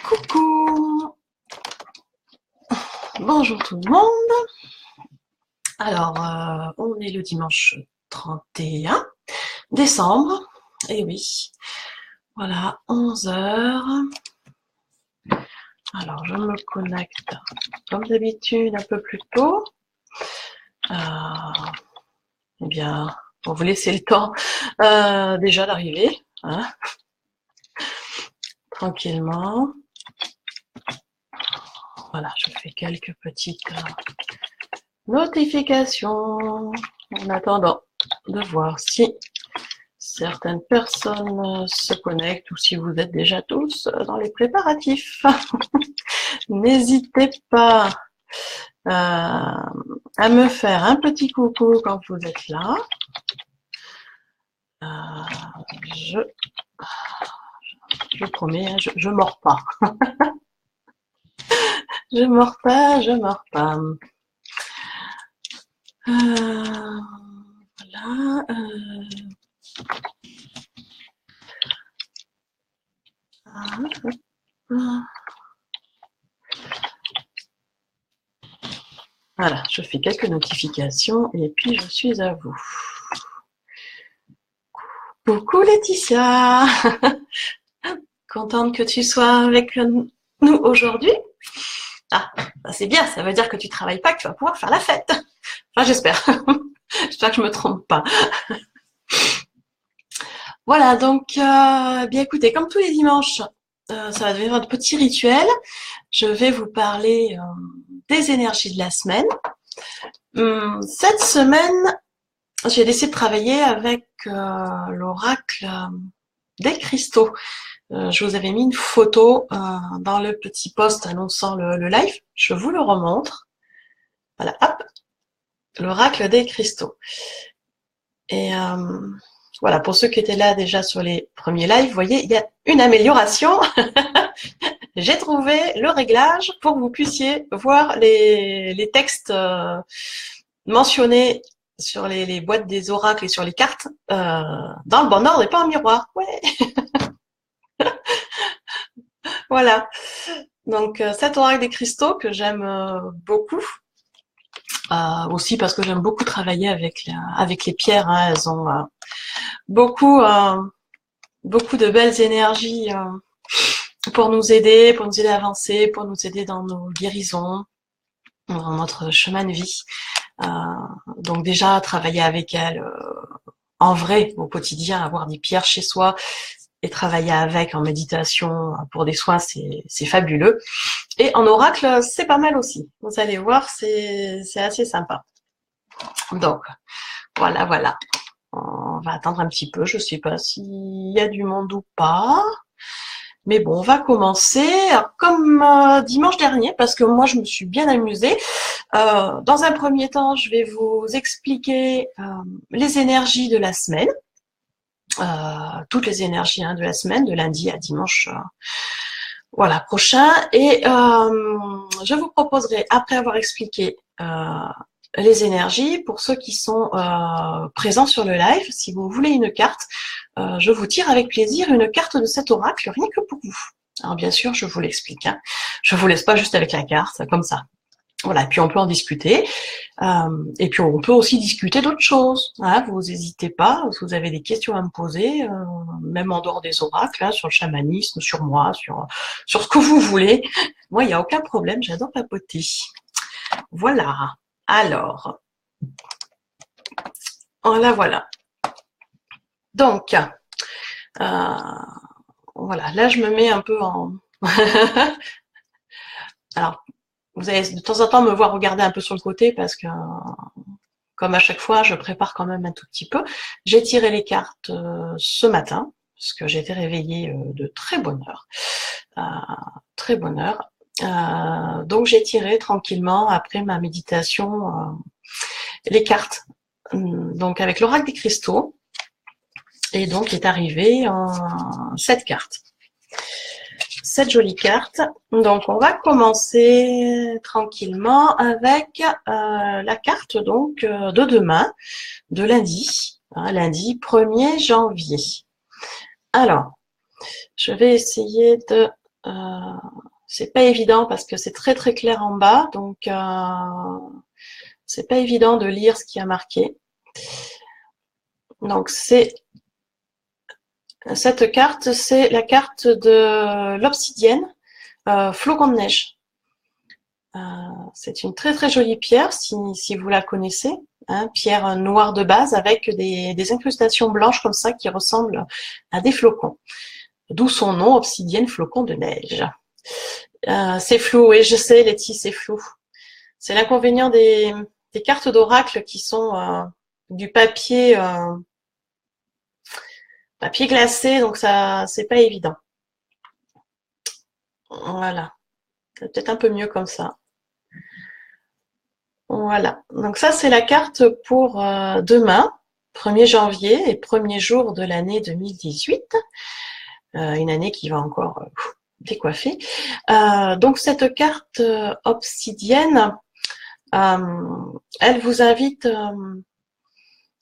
Coucou, bonjour tout le monde. Alors, on est le dimanche 31 décembre, et oui, voilà, 11 heures. Alors, je me connecte comme d'habitude un peu plus tôt. Eh bien, pour vous laisser le temps déjà d'arriver, hein, tranquillement. Voilà, je fais quelques petites notifications en attendant de voir si certaines personnes se connectent ou si vous êtes déjà tous dans les préparatifs. N'hésitez pas à me faire un petit coucou quand vous êtes là. Je promets, je mords pas. Je mords pas, je mords pas. Voilà. Voilà, je fais quelques notifications et puis je suis à vous. Coucou Laetitia, contente que tu sois avec nous aujourd'hui. Ah, c'est bien, ça veut dire que tu travailles pas, que tu vas pouvoir faire la fête. Enfin, j'espère. J'espère que je me trompe pas. Voilà, donc, bien écoutez, comme tous les dimanches, ça va devenir un petit rituel. Je vais vous parler des énergies de la semaine. Cette semaine, j'ai décidé de travailler avec l'oracle des cristaux. Je vous avais mis une photo dans le petit post annonçant le live. Je vous le remontre. Voilà, hop, l'oracle des cristaux. Et voilà, pour ceux qui étaient là déjà sur les premiers lives, vous voyez, il y a une amélioration. J'ai trouvé le réglage pour que vous puissiez voir les textes mentionnés sur les boîtes des oracles et sur les cartes dans le bon ordre et pas en miroir. Ouais. Voilà. Donc cet oracle des cristaux que j'aime beaucoup. Aussi parce que j'aime beaucoup travailler avec les pierres. Hein. Elles ont beaucoup de belles énergies pour nous aider à avancer, pour nous aider dans nos guérisons, dans notre chemin de vie. Donc déjà travailler avec elles en vrai au quotidien, avoir des pierres chez soi et travailler avec en méditation pour des soins, c'est fabuleux. Et en oracle, c'est pas mal aussi. Vous allez voir, c'est assez sympa. Donc voilà. On va attendre un petit peu. Je sais pas s'il y a du monde ou pas. Mais bon, on va commencer comme dimanche dernier, parce que moi, je me suis bien amusée. Dans un premier temps, je vais vous expliquer les énergies de la semaine. Toutes les énergies de la semaine, de lundi à dimanche voilà, prochain. Et je vous proposerai, après avoir expliqué les énergies, pour ceux qui sont présents sur le live, si vous voulez une carte, je vous tire avec plaisir une carte de cet oracle, rien que pour vous. Alors bien sûr, je vous l'explique. Hein. Je vous laisse pas juste avec la carte, comme ça. Voilà, puis on peut en discuter. Et puis on peut aussi discuter d'autres choses. Hein. Vous n'hésitez pas, si vous avez des questions à me poser, même en dehors des oracles, hein, sur le chamanisme, sur moi, sur ce que vous voulez. Moi, il n'y a aucun problème, j'adore papoter. Voilà. Alors, voilà. Donc, voilà, là je me mets un peu en... Alors, vous allez de temps en temps me voir regarder un peu sur le côté parce que, comme à chaque fois, je prépare quand même un tout petit peu. J'ai tiré les cartes ce matin parce que j'ai été réveillée de très bonne heure. Très bonne heure. Donc j'ai tiré tranquillement après ma méditation les cartes. Donc avec l'oracle des cristaux. Et donc est arrivé en 7 cartes. 7 jolies cartes. Donc on va commencer tranquillement avec la carte donc de demain, de lundi, hein, lundi 1er janvier. Alors, je vais essayer de... c'est pas évident parce que c'est très très clair en bas, donc c'est pas évident de lire ce qui a marqué. Donc cette carte, c'est la carte de l'obsidienne, flocon de neige. C'est une très très jolie pierre si vous la connaissez, hein, pierre noire de base avec des incrustations blanches comme ça qui ressemblent à des flocons. D'où son nom, obsidienne flocon de neige. C'est flou, oui, je sais, Letty, c'est flou. C'est l'inconvénient des cartes d'oracle qui sont du papier glacé, donc ça, c'est pas évident. Voilà, c'est peut-être un peu mieux comme ça. Voilà, donc ça c'est la carte pour demain, 1er janvier et premier jour de l'année 2018. Une année qui va encore décoiffer. Donc cette carte obsidienne, elle vous invite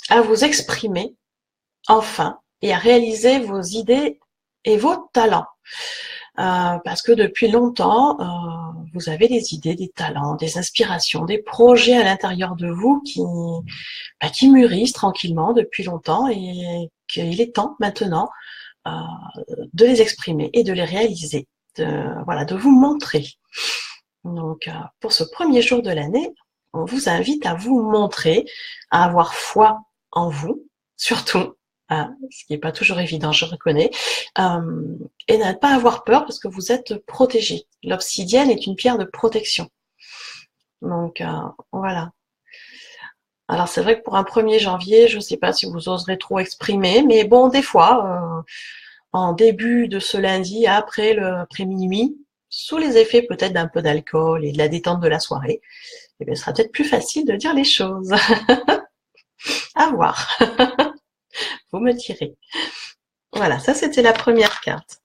à vous exprimer enfin et à réaliser vos idées et vos talents. Parce que depuis longtemps, vous avez des idées, des talents, des inspirations, des projets à l'intérieur de vous qui mûrissent tranquillement depuis longtemps et qu'il est temps maintenant de les exprimer et de les réaliser, de vous montrer. Donc, pour ce premier jour de l'année, on vous invite à vous montrer, à avoir foi en vous, surtout, ce qui n'est pas toujours évident, je reconnais, et ne pas avoir peur parce que vous êtes protégé. L'obsidienne est une pierre de protection. Donc, voilà. Alors, c'est vrai que pour un 1er janvier, je ne sais pas si vous oserez trop exprimer, mais bon, des fois, en début de ce lundi, après minuit, sous les effets peut-être d'un peu d'alcool et de la détente de la soirée, eh bien, ce sera peut-être plus facile de dire les choses. À voir. Vous me direz. Voilà, ça c'était la première carte.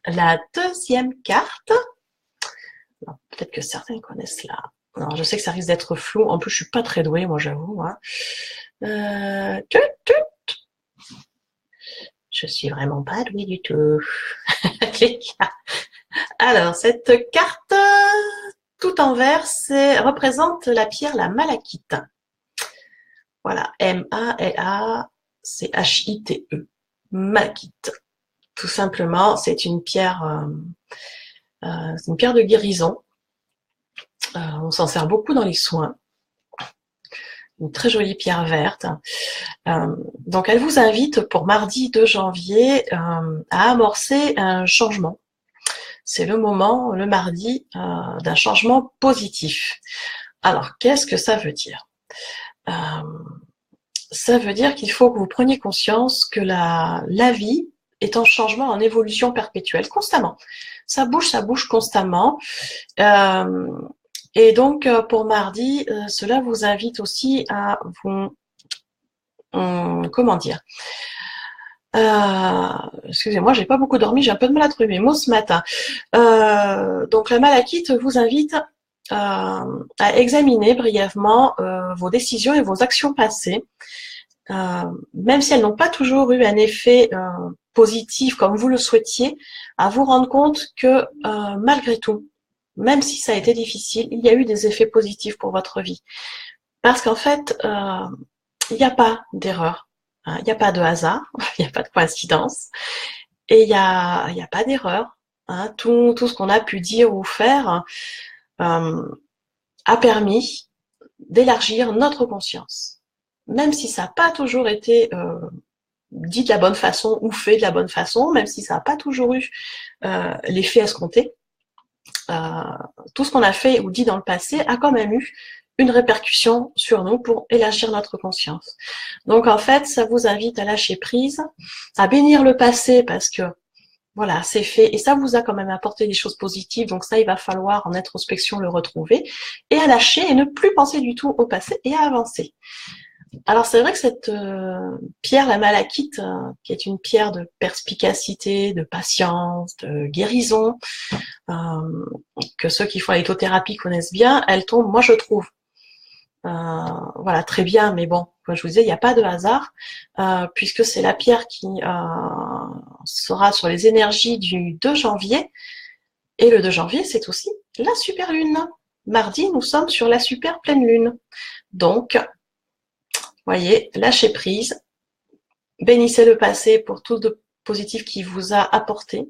La deuxième carte, peut-être que certains connaissent là. Alors, je sais que ça risque d'être flou. En plus, je suis pas très douée, moi, j'avoue. Hein. Je suis vraiment pas douée du tout. Alors, cette carte, tout en vert, représente la pierre la malachite. Voilà, M-A-L-A-C-H-I-T-E. Malachite. Tout simplement, c'est une pierre de guérison. On s'en sert beaucoup dans les soins. Une très jolie pierre verte. Donc, elle vous invite pour mardi 2 janvier à amorcer un changement. C'est le moment, le mardi, d'un changement positif. Alors, qu'est-ce que ça veut dire ? Ça veut dire qu'il faut que vous preniez conscience que la vie est en changement, en évolution perpétuelle, constamment. Ça bouge constamment. Et donc, pour mardi, cela vous invite aussi à vous... comment dire ? Excusez-moi, j'ai pas beaucoup dormi, j'ai un peu de mal à trouver mes mots ce matin. Donc, la malachite vous invite à examiner brièvement vos décisions et vos actions passées, même si elles n'ont pas toujours eu un effet positif comme vous le souhaitiez, à vous rendre compte que malgré tout, même si ça a été difficile, il y a eu des effets positifs pour votre vie. Parce qu'en fait, il n'y a pas d'erreur, hein, il n'y a pas de hasard, il n'y a pas de coïncidence, et il n'y a pas d'erreur. Hein, tout ce qu'on a pu dire ou faire a permis d'élargir notre conscience. Même si ça n'a pas toujours été dit de la bonne façon ou fait de la bonne façon, même si ça n'a pas toujours eu l'effet escompté, tout ce qu'on a fait ou dit dans le passé a quand même eu une répercussion sur nous pour élargir notre conscience. Donc en fait, ça vous invite à lâcher prise, à bénir le passé parce que voilà, c'est fait et ça vous a quand même apporté des choses positives, donc ça il va falloir en introspection le retrouver et à lâcher et ne plus penser du tout au passé et à avancer. Alors c'est vrai que cette pierre, la malachite, qui est une pierre de perspicacité, de patience, de guérison, que ceux qui font la lithothérapie connaissent bien, elle tombe, moi je trouve, voilà, très bien, mais bon, comme je vous disais, il n'y a pas de hasard, puisque c'est la pierre qui sera sur les énergies du 2 janvier. Et le 2 janvier, c'est aussi la super lune. Mardi, nous sommes sur la super pleine lune. Donc, voyez, lâchez prise, bénissez le passé pour tout de positif qui vous a apporté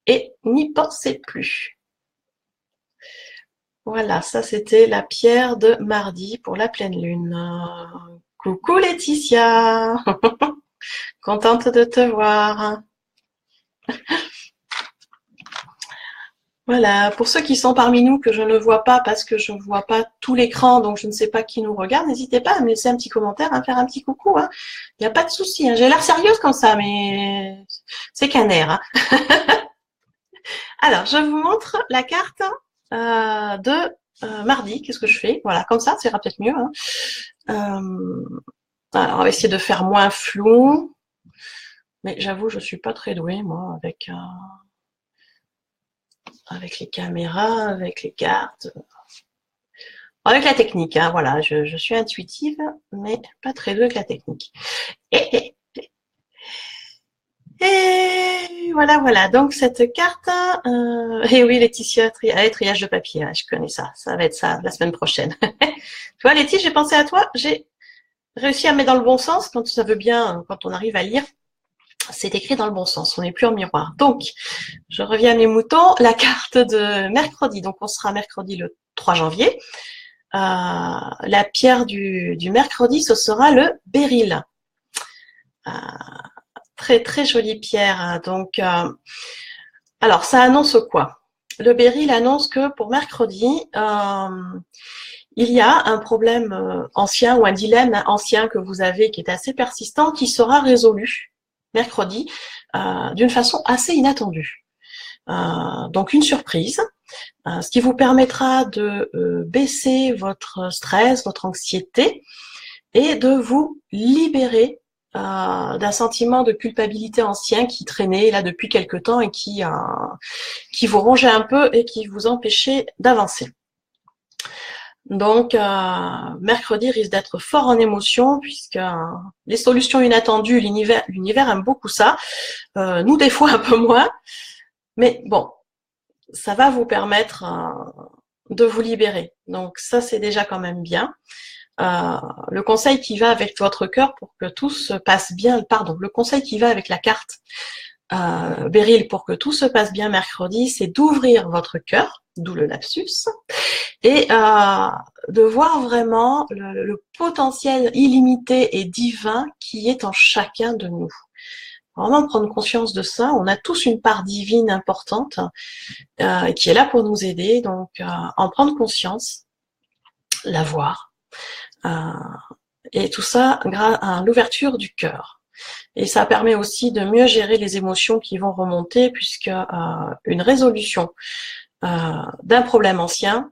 et n'y pensez plus. Voilà, ça c'était la pierre de mardi pour la pleine lune. Coucou Laetitia, contente de te voir. Voilà, pour ceux qui sont parmi nous que je ne vois pas parce que je ne vois pas tout l'écran, donc je ne sais pas qui nous regarde, n'hésitez pas à me laisser un petit commentaire, à me faire un petit coucou. Hein. Il n'y a pas de souci. Hein. J'ai l'air sérieuse comme ça, mais c'est qu'un air. Hein. Alors, je vous montre la carte de mardi. Qu'est-ce que je fais? Voilà, comme ça ira peut-être mieux. Hein. Alors, on va essayer de faire moins flou. Mais j'avoue, je suis pas très douée, moi, avec les caméras, avec les cartes. Avec la technique, hein, voilà, je suis intuitive, mais pas très douée avec la technique. Et voilà. Donc cette carte, et oui, Laetitia, triage de papier, hein, je connais ça. Ça va être ça la semaine prochaine. Tu vois, Laetitia, j'ai pensé à toi. J'ai réussi à mettre dans le bon sens quand ça veut bien, quand on arrive à lire. C'est écrit dans le bon sens, on n'est plus en miroir. Donc, je reviens à mes moutons. La carte de mercredi, donc on sera mercredi le 3 janvier. La pierre du mercredi, ce sera le béryl. Très très jolie pierre. Hein. Donc, alors ça annonce quoi? Le béryl annonce que pour mercredi, il y a un problème ancien ou un dilemme ancien que vous avez qui est assez persistant qui sera résolu mercredi d'une façon assez inattendue. Donc une surprise, ce qui vous permettra de baisser votre stress, votre anxiété et de vous libérer d'un sentiment de culpabilité ancien qui traînait là depuis quelque temps et qui vous rongeait un peu et qui vous empêchait d'avancer. Donc, mercredi risque d'être fort en émotion puisque les solutions inattendues, l'univers aime beaucoup ça. Nous, des fois, un peu moins. Mais bon, ça va vous permettre de vous libérer. Donc, ça, c'est déjà quand même bien. Le conseil qui va avec votre cœur pour que tout se passe bien, le conseil qui va avec la carte béryl pour que tout se passe bien mercredi, c'est d'ouvrir votre cœur, d'où le lapsus, et de voir vraiment le potentiel illimité et divin qui est en chacun de nous. Vraiment prendre conscience de ça. On a tous une part divine importante qui est là pour nous aider. Donc, en prendre conscience, la voir. Et tout ça grâce à l'ouverture du cœur. Et ça permet aussi de mieux gérer les émotions qui vont remonter puisque une résolution d'un problème ancien,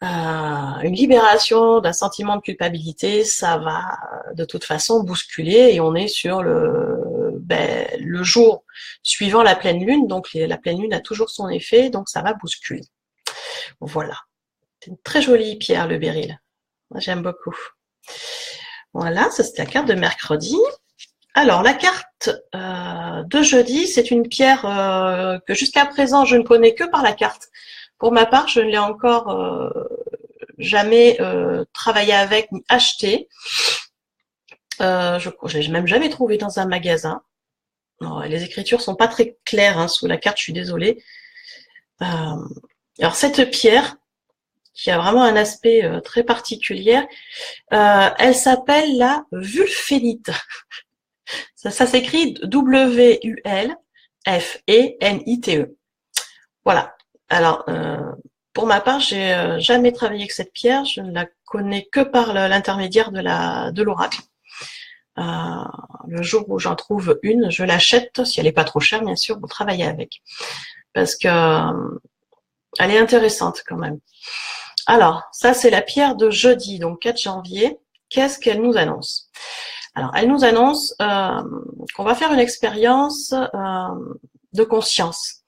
une libération d'un sentiment de culpabilité, ça va de toute façon bousculer et on est sur le jour suivant la pleine lune, donc la pleine lune a toujours son effet, donc ça va bousculer. Voilà. C'est une très jolie pierre, le béryl. Moi, j'aime beaucoup. Voilà, ça c'est la carte de mercredi. Alors, la carte de jeudi, c'est une pierre que jusqu'à présent, je ne connais que par la carte. Pour ma part, je ne l'ai encore jamais travaillé avec ni acheté. Je l'ai même jamais trouvé dans un magasin. Non, les écritures sont pas très claires hein, sous la carte, je suis désolée. Alors, cette pierre, qui a vraiment un aspect très particulier, elle s'appelle la wulfénite. Ça s'écrit W-U-L-F-E-N-I-T-E. Voilà. Alors, pour ma part, j'ai jamais travaillé avec cette pierre. Je ne la connais que par l'intermédiaire de l'oracle. Le jour où j'en trouve une, je l'achète, si elle n'est pas trop chère, bien sûr, pour travailler avec. Parce que elle est intéressante quand même. Alors, ça c'est la pierre de jeudi, donc 4 janvier. Qu'est-ce qu'elle nous annonce? Alors, elle nous annonce qu'on va faire une expérience de conscience.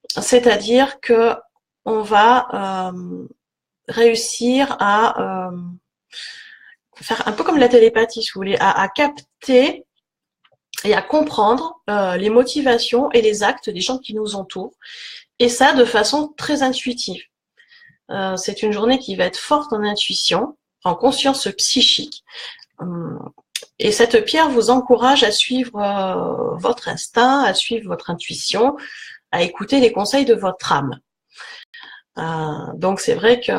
C'est-à-dire que on va réussir à faire un peu comme la télépathie, si vous voulez, à capter et à comprendre les motivations et les actes des gens qui nous entourent, et ça de façon très intuitive. C'est une journée qui va être forte en intuition, en conscience psychique. Et cette pierre vous encourage à suivre votre instinct, à suivre votre intuition, à écouter les conseils de votre âme. Donc c'est vrai que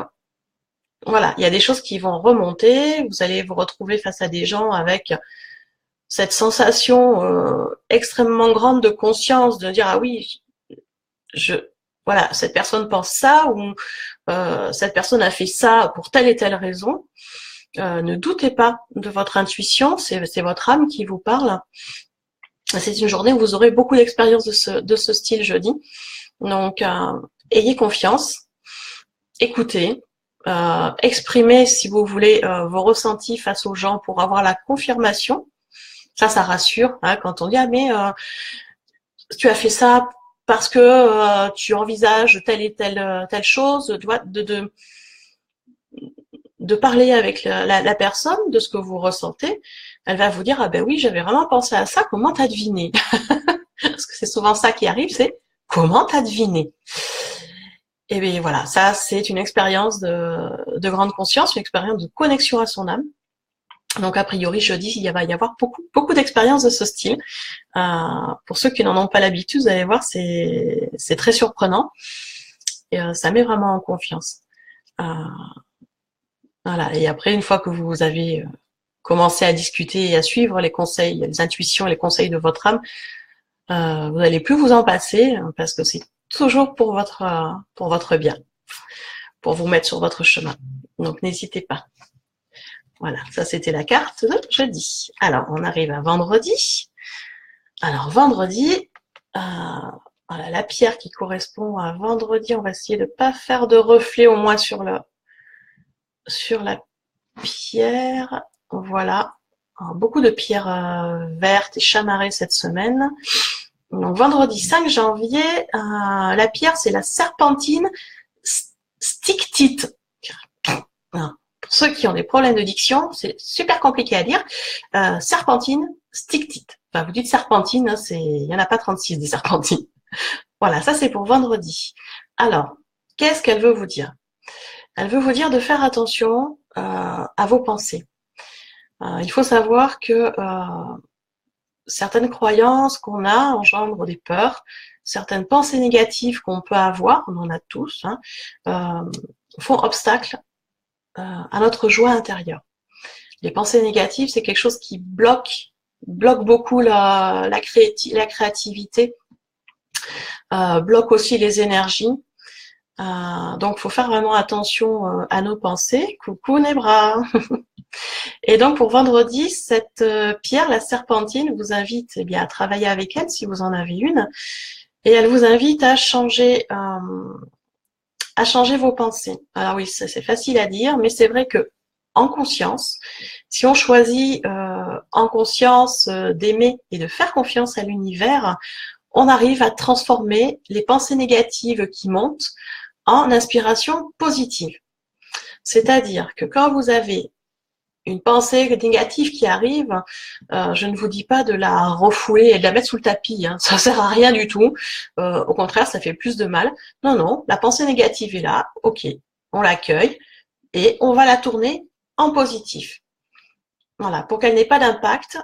voilà, il y a des choses qui vont remonter, vous allez vous retrouver face à des gens avec cette sensation extrêmement grande de conscience, de dire ah oui, voilà, cette personne pense ça, ou cette personne a fait ça pour telle et telle raison. Ne doutez pas de votre intuition, c'est votre âme qui vous parle. C'est une journée où vous aurez beaucoup d'expériences de ce style jeudi. Donc, ayez confiance, écoutez, exprimez, si vous voulez, vos ressentis face aux gens pour avoir la confirmation. Ça rassure, hein, quand on dit ah mais tu as fait ça parce que tu envisages telle et telle chose, tu vois, de parler avec la personne de ce que vous ressentez. Elle va vous dire ah ben oui, j'avais vraiment pensé à ça, comment t'as deviné? Parce que c'est souvent ça qui arrive, c'est comment t'as deviné? Et bien voilà, ça c'est une expérience de grande conscience, une expérience de connexion à son âme. Donc a priori jeudi, il va y avoir beaucoup d'expériences de ce style. Pour ceux qui n'en ont pas l'habitude, vous allez voir, c'est très surprenant et ça met vraiment en confiance. Voilà. Et après, une fois que vous avez commencé à discuter et à suivre les conseils, les intuitions et les conseils de votre âme, vous n'allez plus vous en passer parce que c'est toujours pour votre bien, pour vous mettre sur votre chemin. Donc n'hésitez pas. Voilà, ça c'était la carte de jeudi. Alors, on arrive à vendredi. Alors, vendredi, voilà, la pierre qui correspond à vendredi, on va essayer de ne pas faire de reflet au moins sur la pierre. Voilà. Alors, beaucoup de pierres vertes et chamarrées cette semaine. Donc, vendredi 5 janvier, la pierre, c'est la serpentine stictite. Pour ceux qui ont des problèmes de diction, c'est super compliqué à dire. Serpentine stictite. Enfin, vous dites serpentine, il n'y en a pas 36 des serpentines. Voilà, ça c'est pour vendredi. Alors, qu'est-ce qu'elle veut vous dire? Elle veut vous dire de faire attention à vos pensées. Il faut savoir que certaines croyances qu'on a engendrent des peurs, certaines pensées négatives qu'on peut avoir, on en a tous, font obstacle à notre joie intérieure. Les pensées négatives, c'est quelque chose qui bloque beaucoup la créativité, bloque aussi les énergies. Donc, faut faire vraiment attention à nos pensées. Coucou Nebra. Et donc, pour vendredi, cette pierre, la serpentine, vous invite bien à travailler avec elle si vous en avez une, et elle vous invite à changer vos pensées. Alors oui, c'est facile à dire, mais c'est vrai que en conscience, si on choisit en conscience d'aimer et de faire confiance à l'univers, on arrive à transformer les pensées négatives qui montent en inspiration positive. C'est-à-dire que quand vous avez une pensée négative qui arrive, je ne vous dis pas de la refouler et de la mettre sous le tapis, hein, ça sert à rien du tout. Au contraire, ça fait plus de mal. Non, la pensée négative est là, ok, on l'accueille et on va la tourner en positif. Voilà, pour qu'elle n'ait pas d'impact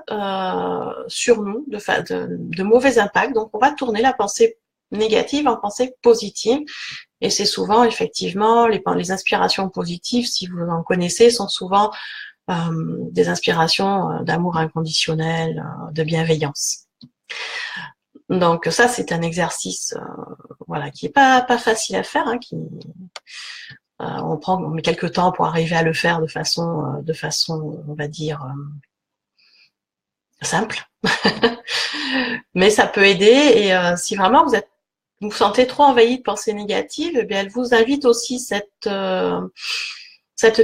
sur nous, de mauvais impact. Donc, on va tourner la pensée négative en pensée positive. Et c'est souvent, effectivement, les inspirations positives, si vous en connaissez, sont souvent des inspirations d'amour inconditionnel, de bienveillance. Donc ça, c'est un exercice voilà, qui est pas facile à faire, on met quelques temps pour arriver à le faire de façon on va dire simple. Mais ça peut aider, et si vraiment vous vous sentez trop envahi de pensées négatives, eh bien elle vous invite aussi cette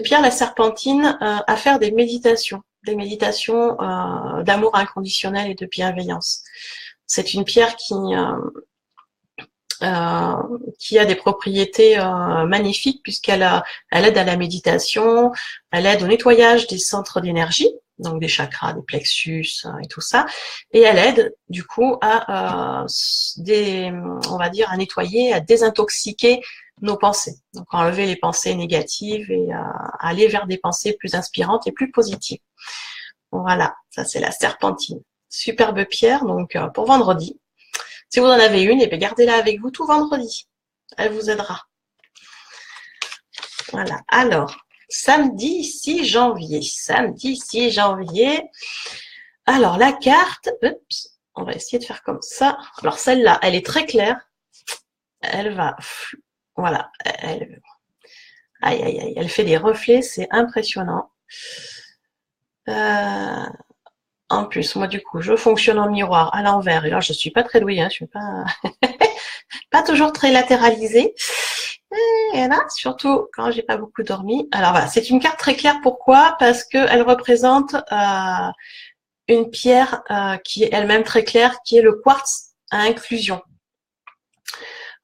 pierre, la serpentine, à faire des méditations d'amour inconditionnel et de bienveillance. C'est une pierre euh, qui a des propriétés magnifiques elle aide à la méditation, elle aide au nettoyage des centres d'énergie, donc des chakras, des plexus et tout ça, et elle aide du coup à on va dire, à nettoyer, à désintoxiquer nos pensées, donc enlever les pensées négatives et aller vers des pensées plus inspirantes et plus positives. Voilà, ça c'est la serpentine. Superbe pierre, donc pour vendredi. Si vous en avez une, et bien gardez-la avec vous tout vendredi. Elle vous aidera. Voilà. Alors, samedi 6 janvier. Samedi 6 janvier. Alors, la carte, on va essayer de faire comme ça. Alors, celle-là, elle est très claire. Elle va, voilà. Aïe, aïe, aïe. Elle fait des reflets, c'est impressionnant. En plus, moi, du coup, je fonctionne en miroir à l'envers. Et là, je suis pas très douée, hein. Je suis pas toujours très latéralisée. Et là, surtout quand j'ai pas beaucoup dormi. Alors voilà, c'est une carte très claire. Pourquoi? Parce qu'elle représente une pierre qui est elle-même très claire, qui est le quartz à inclusion.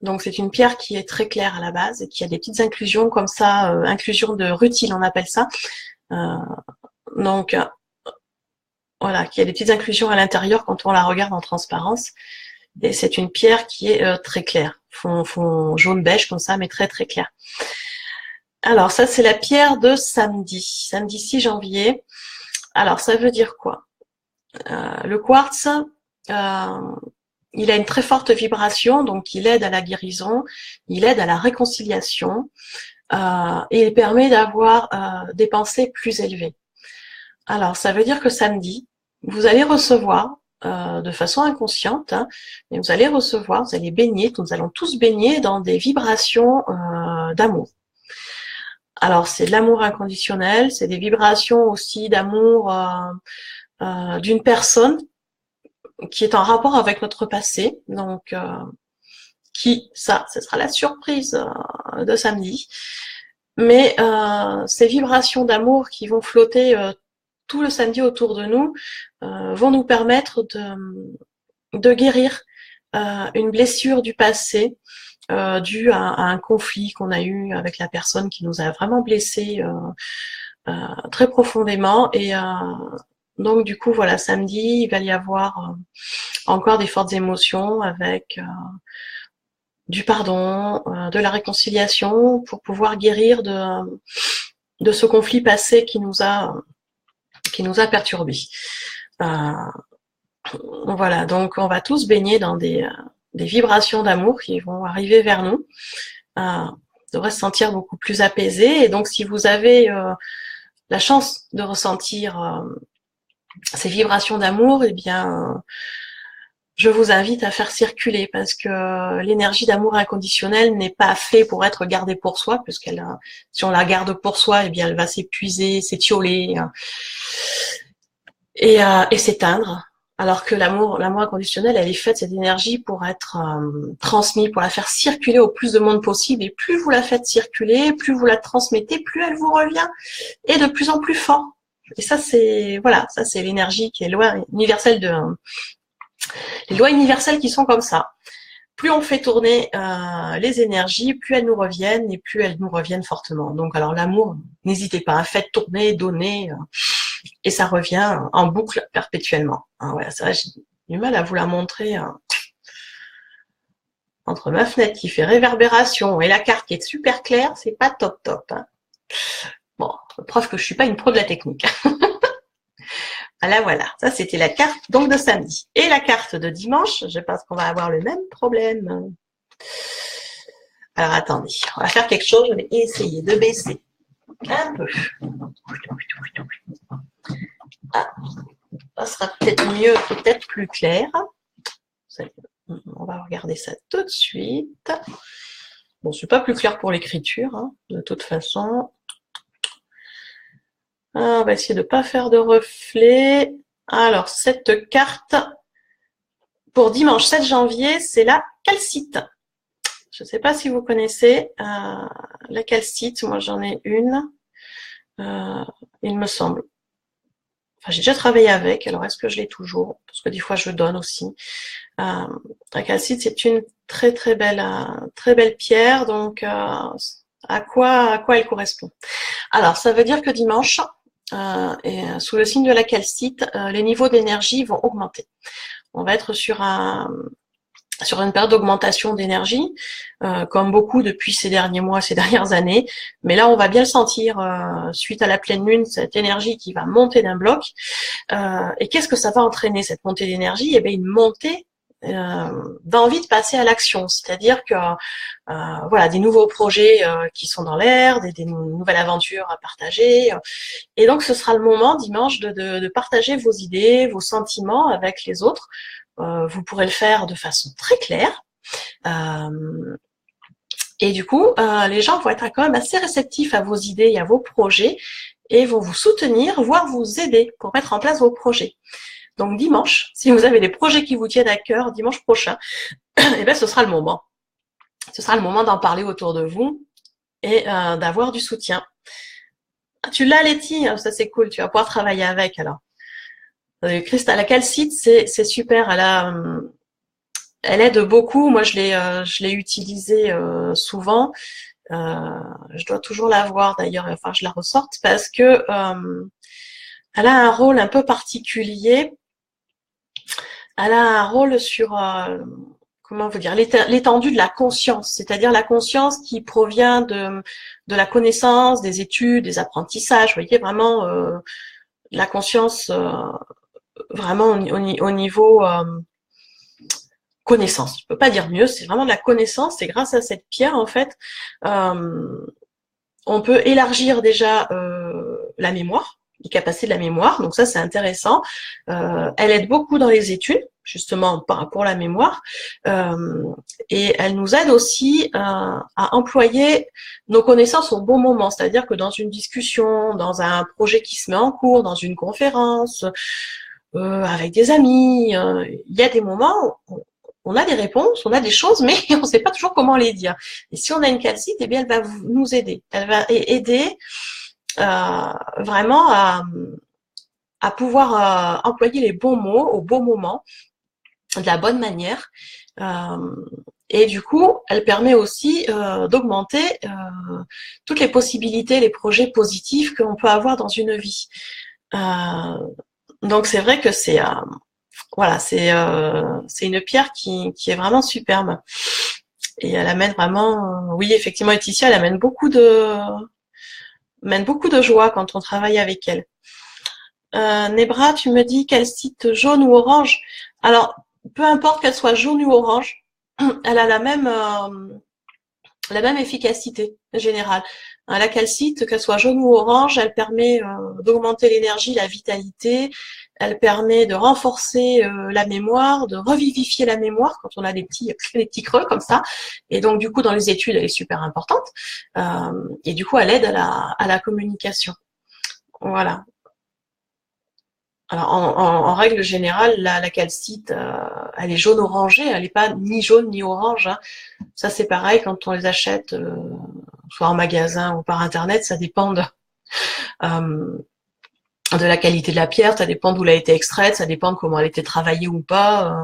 Donc c'est une pierre qui est très claire à la base et qui a des petites inclusions comme ça, inclusion de rutile on appelle ça. Donc voilà, qui a des petites inclusions à l'intérieur quand on la regarde en transparence. Et c'est une pierre qui est très claire, fond jaune beige comme ça, mais très très clair. Alors ça c'est la pierre de samedi 6 janvier. Alors ça veut dire quoi? Le quartz, il a une très forte vibration, donc il aide à la guérison, il aide à la réconciliation, et il permet d'avoir des pensées plus élevées. Alors ça veut dire que samedi, vous allez recevoir de façon inconsciente, hein, mais vous allez recevoir, vous allez baigner, nous allons tous baigner dans des vibrations d'amour. Alors c'est de l'amour inconditionnel, c'est des vibrations aussi d'amour d'une personne qui est en rapport avec notre passé, donc ça sera la surprise de samedi. Mais ces vibrations d'amour qui vont flotter tout le samedi autour de nous vont nous permettre de guérir une blessure du passé due à un conflit qu'on a eu avec la personne qui nous a vraiment blessés très profondément. Et donc du coup, voilà, samedi, il va y avoir encore des fortes émotions avec du pardon, de la réconciliation pour pouvoir guérir de ce conflit passé qui nous a perturbés. Voilà, donc on va tous baigner dans des vibrations d'amour qui vont arriver vers nous. On devrait se sentir beaucoup plus apaisé. Et donc si vous avez la chance de ressentir ces vibrations d'amour, eh bien je vous invite à faire circuler parce que l'énergie d'amour inconditionnel n'est pas faite pour être gardée pour soi, puisqu'elle, si on la garde pour soi, eh bien elle va s'épuiser, s'étioler et s'éteindre. Alors que l'amour inconditionnel, elle est faite, cette énergie, pour être transmise, pour la faire circuler au plus de monde possible. Et plus vous la faites circuler, plus vous la transmettez, plus elle vous revient et de plus en plus fort. Et ça, c'est voilà, ça c'est l'énergie qui est loi universelle les lois universelles qui sont comme ça. Plus on fait tourner les énergies, plus elles nous reviennent et plus elles nous reviennent fortement. Donc alors l'amour, n'hésitez pas, faites tourner, donner, et ça revient en boucle perpétuellement. Voilà, c'est vrai, j'ai du mal à vous la montrer entre ma fenêtre qui fait réverbération et la carte qui est super claire, c'est pas top top. Bon, preuve que je suis pas une pro de la technique. Voilà, ça c'était la carte donc de samedi. Et la carte de dimanche, je pense qu'on va avoir le même problème. Alors attendez, on va faire quelque chose, je vais essayer de baisser un peu. Ça sera peut-être mieux, peut-être plus clair. On va regarder ça tout de suite. Bon, c'est pas plus clair pour l'écriture, hein, de toute façon. On va essayer de ne pas faire de reflets. Alors, cette carte, pour dimanche 7 janvier, c'est la calcite. Je ne sais pas si vous connaissez la calcite. Moi, j'en ai une, il me semble. Enfin, j'ai déjà travaillé avec, alors est-ce que je l'ai toujours? Parce que des fois je donne aussi. La calcite, c'est une très belle pierre, donc à quoi elle correspond? Alors, ça veut dire que dimanche, sous le signe de la calcite, les niveaux d'énergie vont augmenter. On va être sur une période d'augmentation d'énergie, comme beaucoup depuis ces derniers mois, ces dernières années. Mais là, on va bien le sentir suite à la pleine lune, cette énergie qui va monter d'un bloc. Et qu'est-ce que ça va entraîner, cette montée d'énergie? Eh bien, une montée d'envie de passer à l'action, c'est-à-dire que voilà, des nouveaux projets qui sont dans l'air, des nouvelles aventures à partager. Et donc, ce sera le moment dimanche de partager vos idées, vos sentiments avec les autres. Vous pourrez le faire de façon très claire. Et du coup, les gens vont être quand même assez réceptifs à vos idées et à vos projets et vont vous soutenir, voire vous aider pour mettre en place vos projets. Donc dimanche, si vous avez des projets qui vous tiennent à cœur, dimanche prochain, eh ben, ce sera le moment. Ce sera le moment d'en parler autour de vous et d'avoir du soutien. Tu l'as, Letty, ça c'est cool, tu vas pouvoir travailler avec alors. Christa, la calcite, c'est super, elle aide beaucoup. Moi, je l'ai utilisée souvent. Je dois toujours la voir d'ailleurs, enfin je la ressorte parce que elle a un rôle un peu particulier. Elle a un rôle sur comment vous dire, l'étendue de la conscience, c'est-à-dire la conscience qui provient de la connaissance, des études, des apprentissages. Vous voyez vraiment la conscience vraiment au niveau connaissance. Je peux pas dire mieux, c'est vraiment de la connaissance. C'est grâce à cette pierre en fait, on peut élargir déjà la mémoire, les capacités de la mémoire. Donc ça c'est intéressant. Elle aide beaucoup dans les études, justement pour la mémoire, et elle nous aide aussi à employer nos connaissances au bon moment. C'est-à-dire que dans une discussion, dans un projet qui se met en cours, dans une conférence, avec des amis, il y a des moments où on a des réponses, on a des choses, mais on ne sait pas toujours comment les dire. Et si on a une calcite, eh bien, elle va nous aider. Elle va aider vraiment à pouvoir employer les bons mots au bon moment, de la bonne manière. Et du coup, elle permet aussi d'augmenter toutes les possibilités, les projets positifs qu'on peut avoir dans une vie. Donc c'est vrai que c'est voilà, c'est une pierre qui est vraiment superbe. Et elle amène vraiment, oui, effectivement, Laetitia, elle amène beaucoup de joie quand on travaille avec elle. Nebra, tu me dis quel site jaune ou orange? Alors, peu importe qu'elle soit jaune ou orange, elle a la même efficacité générale. La calcite, qu'elle soit jaune ou orange, elle permet d'augmenter l'énergie, la vitalité, elle permet de renforcer la mémoire, de revivifier la mémoire quand on a des petits creux comme ça. Et donc du coup dans les études, elle est super importante. Et du coup, elle aide à la communication. Voilà. Alors en règle générale, la calcite, elle est jaune orangée, elle n'est pas ni jaune ni orange. Hein. Ça c'est pareil quand on les achète, soit en magasin ou par internet, ça dépend de la qualité de la pierre, ça dépend d'où elle a été extraite, ça dépend de comment elle a été travaillée ou pas.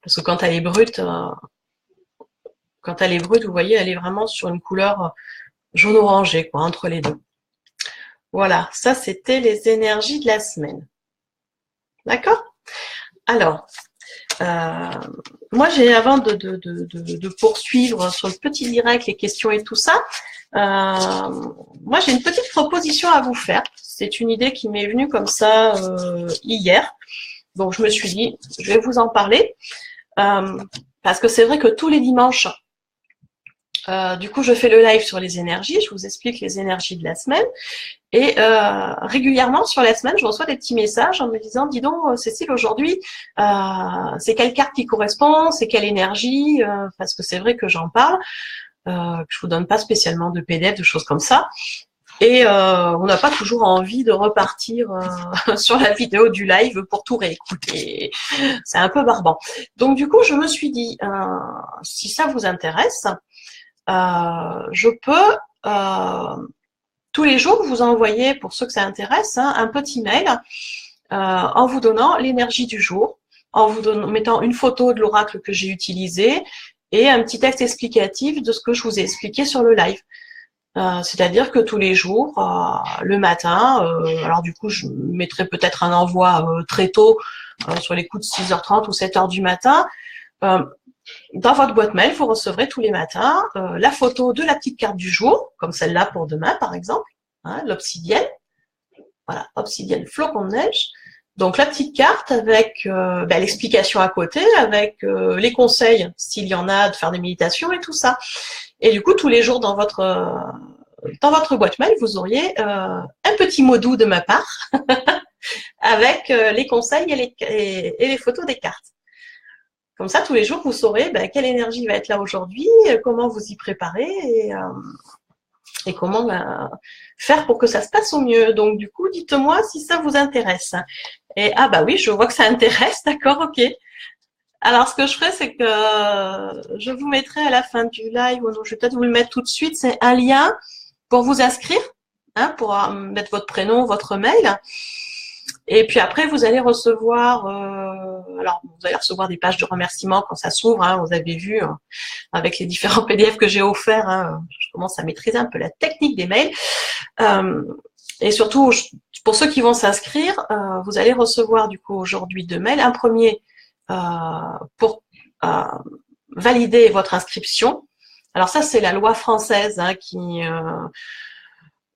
Parce que quand elle est brute, vous voyez, elle est vraiment sur une couleur jaune orangé, quoi, entre les deux. Voilà, ça c'était les énergies de la semaine. D'accord? Alors, moi j'ai, avant de poursuivre sur le petit direct, les questions et tout ça, moi j'ai une petite proposition à vous faire. C'est une idée qui m'est venue comme ça hier. Donc je me suis dit, je vais vous en parler. Parce que c'est vrai que tous les dimanches, du coup je fais le live sur les énergies, je vous explique les énergies de la semaine. Et régulièrement sur la semaine, je reçois des petits messages en me disant, dis donc Cécile, aujourd'hui, c'est quelle carte qui correspond, c'est quelle énergie, parce que c'est vrai que j'en parle, que je vous donne pas spécialement de PDF, de choses comme ça. Et on n'a pas toujours envie de repartir sur la vidéo du live pour tout réécouter. C'est un peu barbant. Donc du coup, je me suis dit, si ça vous intéresse, je peux tous les jours vous envoyer, pour ceux que ça intéresse, un petit mail en vous donnant l'énergie du jour, en vous mettant une photo de l'oracle que j'ai utilisé et un petit texte explicatif de ce que je vous ai expliqué sur le live. C'est-à-dire que tous les jours, le matin, alors du coup, je mettrai peut-être un envoi très tôt, sur les coups de 6h30 ou 7h du matin. Dans votre boîte mail, vous recevrez tous les matins la photo de la petite carte du jour, comme celle-là pour demain, par exemple, hein, l'obsidienne. Voilà, obsidienne flocon de neige. Donc la petite carte avec l'explication à côté, avec les conseils, s'il y en a, de faire des méditations et tout ça. Et du coup, tous les jours dans votre boîte mail, vous auriez un petit mot doux de ma part avec les conseils et les photos des cartes. Comme ça, tous les jours, vous saurez quelle énergie va être là aujourd'hui, comment vous y préparer et comment faire pour que ça se passe au mieux. Donc, du coup, dites-moi si ça vous intéresse. Et oui, je vois que ça intéresse, d'accord, ok. Alors, ce que je ferai, c'est que je vous mettrai à la fin du live, ou je vais peut-être vous le mettre tout de suite, c'est un lien pour vous inscrire, hein, pour mettre votre prénom, votre mail. Et puis après, vous allez recevoir, vous allez recevoir des pages de remerciements quand ça s'ouvre. Hein, vous avez vu avec les différents PDF que j'ai offerts, hein, je commence à maîtriser un peu la technique des mails. Et surtout, pour ceux qui vont s'inscrire, vous allez recevoir du coup aujourd'hui 2 mails. Un premier pour valider votre inscription. Alors ça, c'est la loi française hein, qui...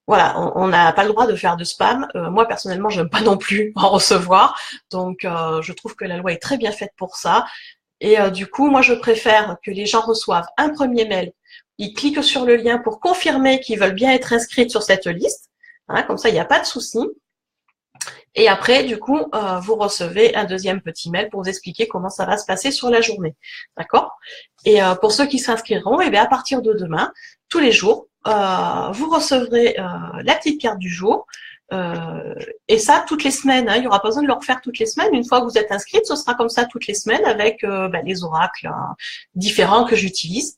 voilà, on n'a pas le droit de faire de spam. Moi, personnellement, je n'aime pas non plus en recevoir. Donc, je trouve que la loi est très bien faite pour ça. Et du coup, moi, je préfère que les gens reçoivent un premier mail. Ils cliquent sur le lien pour confirmer qu'ils veulent bien être inscrits sur cette liste. Hein, comme ça, il n'y a pas de souci. Et après, du coup, vous recevez un deuxième petit mail pour vous expliquer comment ça va se passer sur la journée. D'accord? Et pour ceux qui s'inscriront, à partir de demain, tous les jours, vous recevrez la petite carte du jour. Et ça, toutes les semaines. Hein, il n'y aura pas besoin de le refaire toutes les semaines. Une fois que vous êtes inscrite, ce sera comme ça toutes les semaines avec les oracles différents que j'utilise.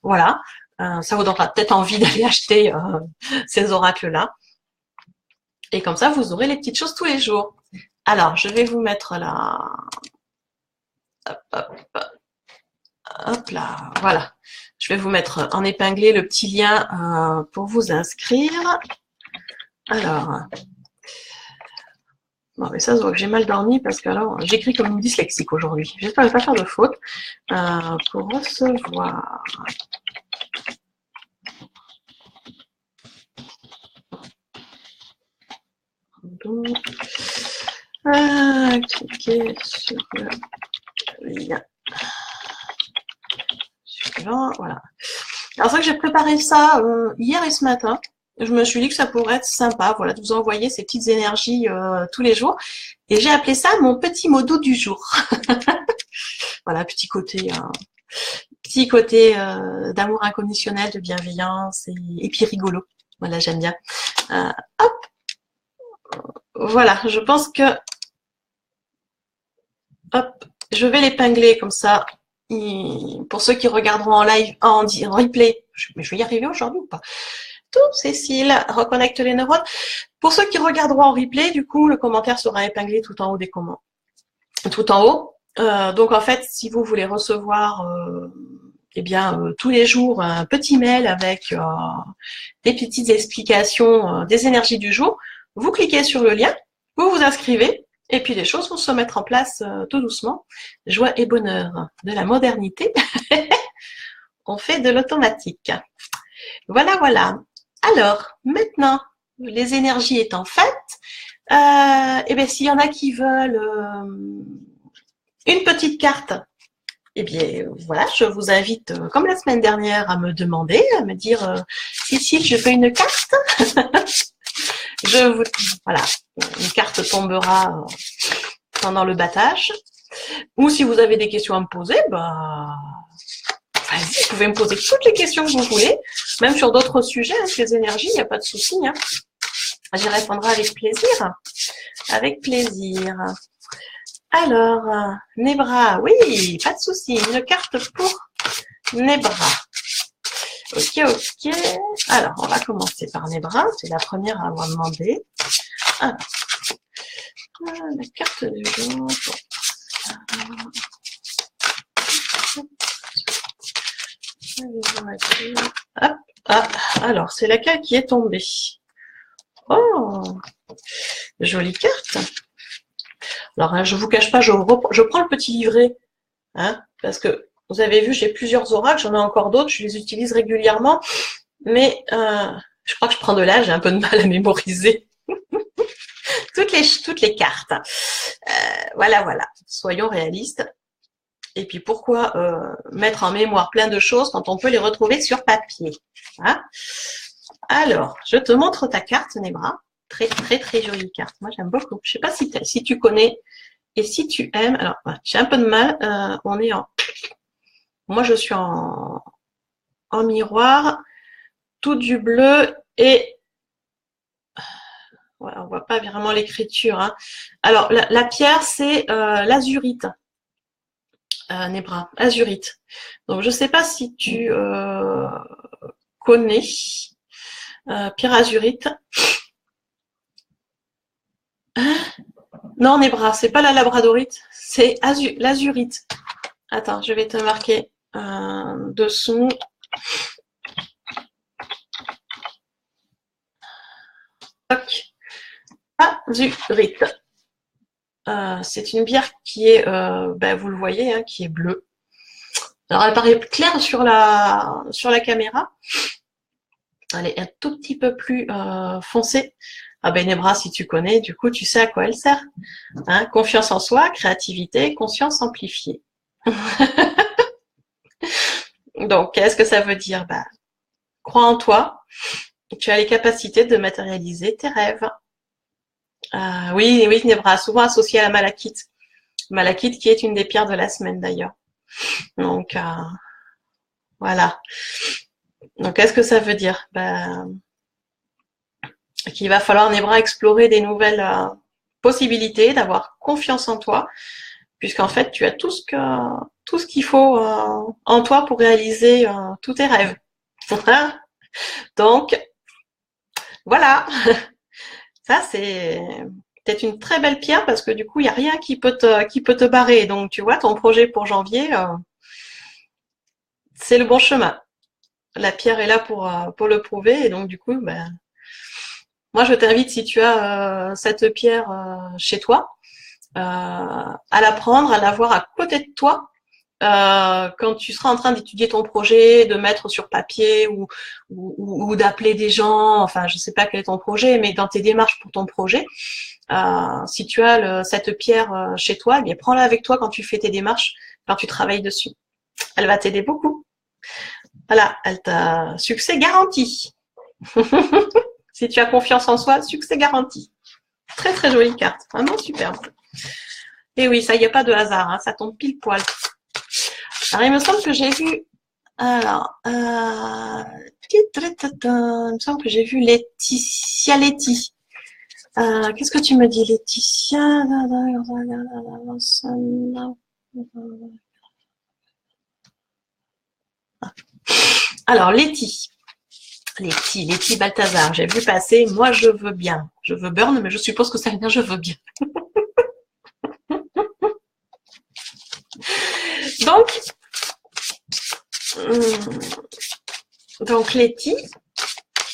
Voilà. Ça vous donnera peut-être envie d'aller acheter ces oracles-là. Et comme ça, vous aurez les petites choses tous les jours. Alors, je vais vous mettre là. Hop là, voilà. Je vais vous mettre en épinglé le petit lien pour vous inscrire. Alors, bon, mais ça se voit que j'ai mal dormi parce que alors j'écris comme une dyslexique aujourd'hui. J'espère ne pas faire de faute. Pour recevoir. Donc, cliquez sur le lien suivant. Voilà. Alors c'est vrai que j'ai préparé ça hier et ce matin. Je me suis dit que ça pourrait être sympa, voilà, de vous envoyer ces petites énergies tous les jours. Et j'ai appelé ça mon petit mot doux du jour. Voilà, petit côté d'amour inconditionnel, de bienveillance et puis rigolo. Voilà, j'aime bien. Hop. Voilà, je pense que hop, je vais l'épingler comme ça. Pour ceux qui regarderont en live, en replay, mais je vais y arriver aujourd'hui ou pas? Tout, Cécile, reconnecte les neurones. Pour ceux qui regarderont en replay, du coup, le commentaire sera épinglé tout en haut des commentaires. Tout en haut. Donc en fait, si vous voulez recevoir tous les jours un petit mail avec des petites explications des énergies du jour, vous cliquez sur le lien, vous vous inscrivez, et puis les choses vont se mettre en place tout doucement. Joie et bonheur de la modernité. On fait de l'automatique. Voilà, voilà. Alors, maintenant, les énergies étant faites, s'il y en a qui veulent une petite carte, voilà, je vous invite, comme la semaine dernière, à me demander, à me dire Cécile, je fais une carte. Voilà, une carte tombera pendant le battage. Ou si vous avez des questions à me poser, vas-y, vous pouvez me poser toutes les questions que vous voulez, même sur d'autres sujets, hein, sur les énergies, il n'y a pas de souci. Hein. J'y répondrai avec plaisir. Avec plaisir. Alors, Nebra, oui, pas de souci. Une carte pour Nebra. Ok, ok. Alors, on va commencer par Nebra. C'est la première à avoir demandé. Alors, La carte du jour. Hop, ah, alors, c'est laquelle qui est tombée? Oh, jolie carte. Alors, hein, je vous cache pas, je prends le petit livret, hein, parce que vous avez vu, j'ai plusieurs oracles, j'en ai encore d'autres, je les utilise régulièrement, mais je crois que je prends de l'âge, j'ai un peu de mal à mémoriser toutes les cartes. Voilà, voilà, soyons réalistes. Et puis pourquoi mettre en mémoire plein de choses quand on peut les retrouver sur papier, hein? Alors, je te montre ta carte, Nebra. Très, très, très jolie carte. Moi, j'aime beaucoup. Je sais pas si tu connais et si tu aimes. Alors, j'ai un peu de mal. On est en... Moi, je suis en miroir, tout du bleu et... Ouais, on voit pas vraiment l'écriture, hein. Alors, la pierre, c'est l'azurite. Nebra, azurite. Donc, je sais pas si tu connais pierre azurite. Non, Nebra, c'est pas la labradorite, c'est l'azurite. Attends, je vais te marquer dessous. Azurite. C'est une bière qui est, vous le voyez, hein, qui est bleue. Alors, elle paraît claire sur la caméra. Elle est un tout petit peu plus foncée. Ah ben Nebra, si tu connais, du coup, tu sais à quoi elle sert. Hein, confiance en soi, créativité, conscience amplifiée. Donc, qu'est-ce que ça veut dire? Crois en toi. Tu as les capacités de matérialiser tes rêves. Oui, Nebra, souvent associé à la malachite. Malachite qui est une des pierres de la semaine d'ailleurs. Donc, voilà. Donc, qu'est-ce que ça veut dire? Qu'il va falloir, Nebra, explorer des nouvelles possibilités, d'avoir confiance en toi, puisqu'en fait, tu as tout ce qu'il faut en toi pour réaliser tous tes rêves. Donc, voilà. Ça, c'est peut-être une très belle pierre parce que du coup, il n'y a rien qui peut te barrer. Donc, tu vois, ton projet pour janvier, c'est le bon chemin. La pierre est là pour le prouver. Et donc, du coup, moi, je t'invite, si tu as cette pierre chez toi, à la prendre, à la voir à côté de toi quand tu seras en train d'étudier ton projet, de mettre sur papier ou d'appeler des gens, enfin je sais pas quel est ton projet, mais dans tes démarches pour ton projet, si tu as cette pierre chez toi, eh bien prends-la avec toi quand tu fais tes démarches, quand tu travailles dessus. Elle va t'aider beaucoup. Voilà, elle t'a succès garanti. Si tu as confiance en soi, succès garanti. Très très jolie carte, vraiment superbe. Et oui, ça y a pas de hasard, hein, ça tombe pile poil. Alors, il me semble que j'ai vu. Alors, il me semble que j'ai vu Laetitia Letty. Qu'est-ce que tu me dis, Laetitia? Alors, Letty Balthazar, j'ai vu passer. Moi, je veux bien. Je veux burn, mais je suppose que ça veut dire je veux bien. Donc Letty,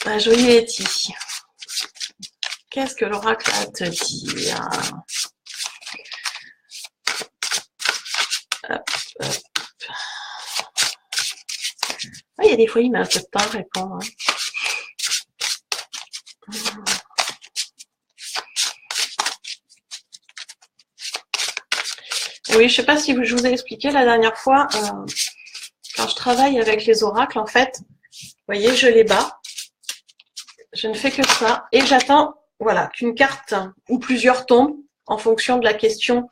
la jolie Letty. Qu'est-ce que l'oracle a à te dire? Hop, hop. Ah, il y a des fois, il met un peu de temps à répondre. Hein. Oui, je sais pas si je vous ai expliqué la dernière fois, quand je travaille avec les oracles, en fait, vous voyez, je les bats, je ne fais que ça, et j'attends, voilà, qu'une carte ou plusieurs tombent en fonction de la question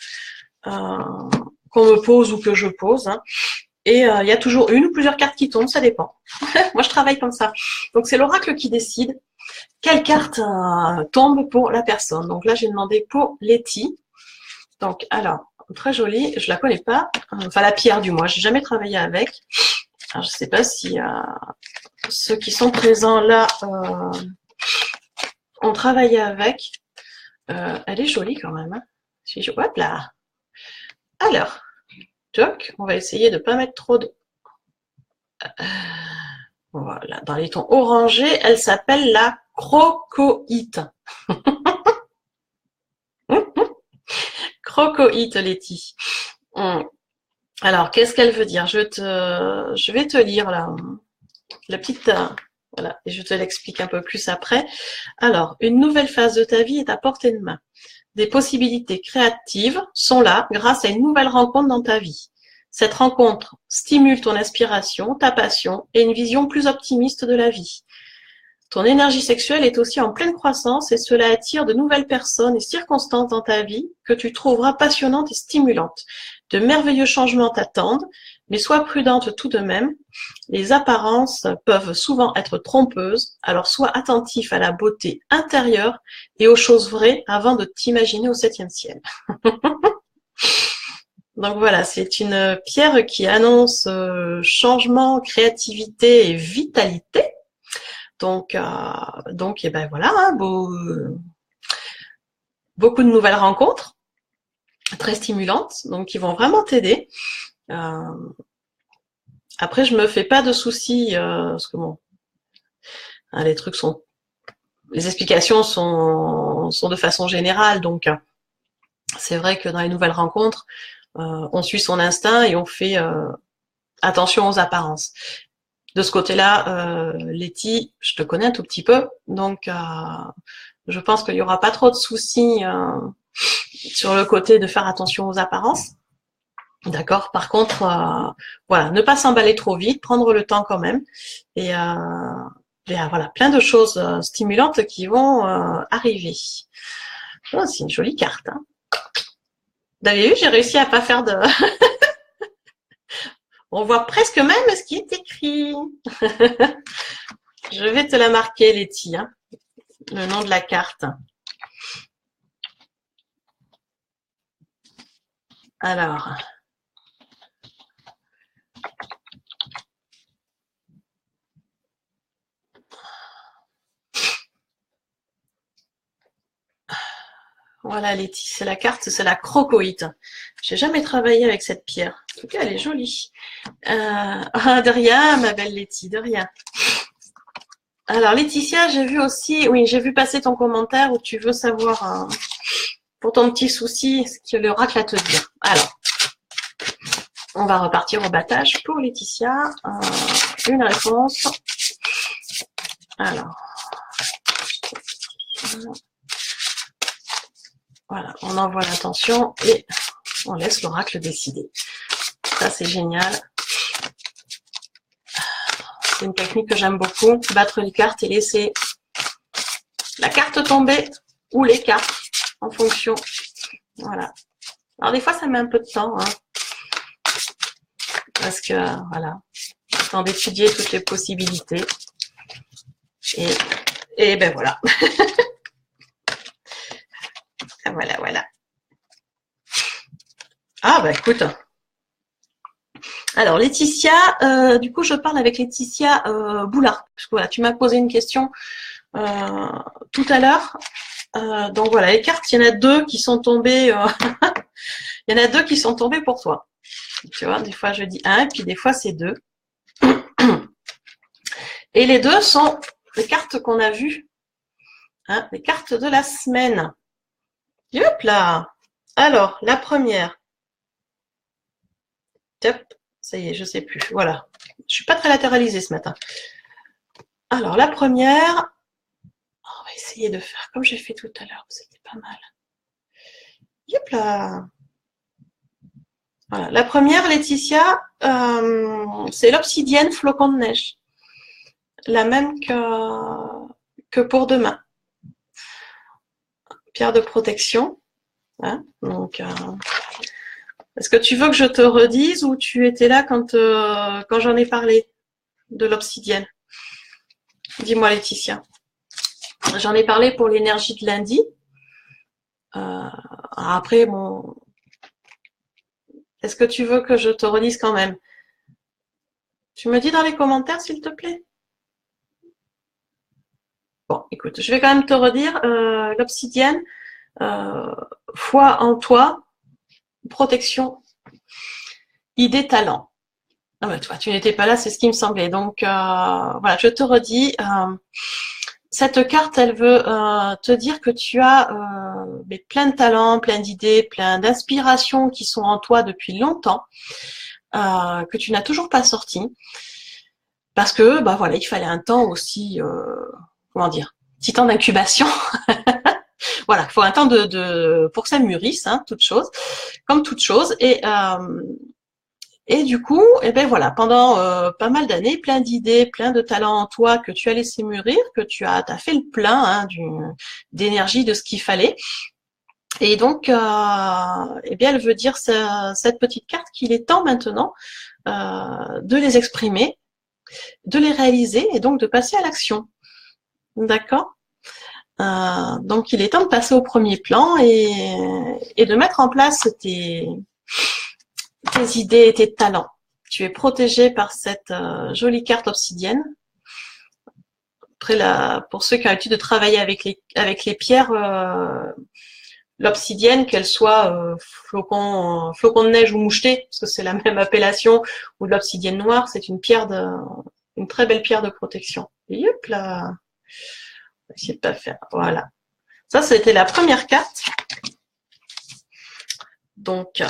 qu'on me pose ou que je pose. Hein. Et il y a toujours une ou plusieurs cartes qui tombent, ça dépend. Moi, je travaille comme ça. Donc, c'est l'oracle qui décide quelle carte tombe pour la personne. Donc là, j'ai demandé pour Letty. Donc, alors, très jolie, je la connais pas. Enfin, la pierre du moins, j'ai jamais travaillé avec. Alors, je sais pas si ceux qui sont présents là ont travaillé avec. Elle est jolie quand même. Hein. Hop là. Alors, toc, on va essayer de ne pas mettre trop de... Voilà, dans les tons orangés, elle s'appelle la crocoïte. Crocoïte, Letty. Alors, qu'est-ce qu'elle veut dire? Je vais te lire la petite... voilà, et je te l'explique un peu plus après. Alors, une nouvelle phase de ta vie est à portée de main. Des possibilités créatives sont là grâce à une nouvelle rencontre dans ta vie. Cette rencontre stimule ton inspiration, ta passion et une vision plus optimiste de la vie. Ton énergie sexuelle est aussi en pleine croissance et cela attire de nouvelles personnes et circonstances dans ta vie que tu trouveras passionnantes et stimulantes. De merveilleux changements t'attendent, mais sois prudente tout de même. Les apparences peuvent souvent être trompeuses, alors sois attentif à la beauté intérieure et aux choses vraies avant de t'imaginer au 7e ciel. Donc voilà, c'est une pierre qui annonce changement, créativité et vitalité. Donc et ben voilà, hein, beaucoup de nouvelles rencontres, très stimulantes, donc qui vont vraiment t'aider. Après, je me fais pas de soucis, parce que bon, hein, les explications sont de façon générale, donc c'est vrai que dans les nouvelles rencontres, on suit son instinct et on fait attention aux apparences. De ce côté-là, Letty, je te connais un tout petit peu, donc je pense qu'il y aura pas trop de soucis sur le côté de faire attention aux apparences. D'accord. Par contre, voilà, ne pas s'emballer trop vite, prendre le temps quand même, et voilà, plein de choses stimulantes qui vont arriver. Oh, c'est une jolie carte. Hein. Vous avez vu, j'ai réussi à pas faire de. On voit presque même ce qui est écrit. Je vais te la marquer, Letty, hein, le nom de la carte. Alors. Voilà, Letty, c'est la carte, c'est la crocoïte. J'ai jamais travaillé avec cette pierre. En tout cas, elle est jolie. De rien, ma belle Letty, de rien. Alors, Laetitia, j'ai vu aussi, oui, j'ai vu passer ton commentaire où tu veux savoir, pour ton petit souci, ce que l'oracle a à te dire. Alors, on va repartir au battage pour Laetitia. Une réponse. Alors, voilà, on envoie l'intention et on laisse l'oracle décider. Ça, c'est génial. C'est une technique que j'aime beaucoup. Battre les cartes et laisser la carte tomber ou les cartes en fonction. Voilà. Alors, des fois, ça met un peu de temps. Hein, parce que, voilà, le temps d'étudier toutes les possibilités. Et ben voilà. Voilà. Ah, bah écoute. Alors, Laetitia, du coup, je parle avec Laetitia Boulard. Parce que voilà, tu m'as posé une question tout à l'heure. Donc voilà, les cartes, il y en a deux qui sont tombées. Il y en a deux qui sont tombées pour toi. Tu vois, des fois je dis un, puis des fois c'est deux. Et les deux sont les cartes qu'on a vues. Hein, les cartes de la semaine. Hop là. Alors, la première. Hop, ça y est, je sais plus. Voilà. Je suis pas très latéralisée ce matin. Alors, la première. On va essayer de faire comme j'ai fait tout à l'heure. C'était pas mal. Hop là. Voilà. La première, Laetitia, c'est l'obsidienne flocon de neige. La même que pour demain. Pierre de protection. Hein, donc, est-ce que tu veux que je te redise ou tu étais là quand j'en ai parlé de l'obsidienne? Dis-moi, Laetitia. J'en ai parlé pour l'énergie de lundi. Après, bon, est-ce que tu veux que je te redise quand même? Tu me dis dans les commentaires, s'il te plaît. Bon, écoute, je vais quand même te redire l'obsidienne. foi en toi, protection, idée, talent. Ah ben, toi, tu n'étais pas là, c'est ce qui me semblait. Donc voilà, je te redis, cette carte, elle veut te dire que tu as plein de talents, plein d'idées, plein d'inspirations qui sont en toi depuis longtemps, que tu n'as toujours pas sorti, parce que bah voilà, il fallait un temps aussi, comment dire, petit temps d'incubation. Voilà, il faut un temps pour que ça mûrisse, hein, toute chose, comme toute chose. Et du coup, eh ben voilà, pendant pas mal d'années, plein d'idées, plein de talents en toi que tu as laissé mûrir, que tu as fait le plein hein, d'énergie de ce qu'il fallait. Et donc, eh bien, elle veut dire cette petite carte qu'il est temps maintenant de les exprimer, de les réaliser et donc de passer à l'action. D'accord? Donc, il est temps de passer au premier plan et de mettre en place tes idées et tes talents. Tu es protégé par cette jolie carte obsidienne. Après, pour ceux qui ont l'habitude de travailler avec les pierres, l'obsidienne, qu'elle soit flocon de neige ou moucheté, parce que c'est la même appellation, ou de l'obsidienne noire, c'est une très belle pierre de protection. Et hop là, on va essayer de pas faire. Voilà. Ça, c'était la première carte. Donc,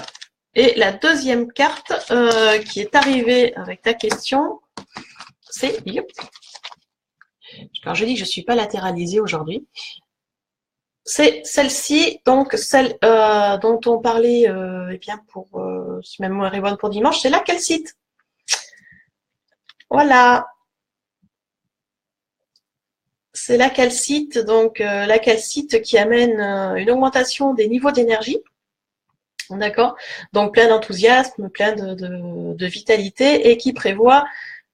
et la deuxième carte qui est arrivée avec ta question, c'est... Alors, je dis que je ne suis pas latéralisée aujourd'hui. C'est celle-ci, donc celle dont on parlait eh bien pour, si ma mémoire est bonne pour dimanche, c'est la calcite. Voilà. C'est la calcite, donc la calcite qui amène une augmentation des niveaux d'énergie. D'accord? Donc plein d'enthousiasme, plein de vitalité et qui prévoit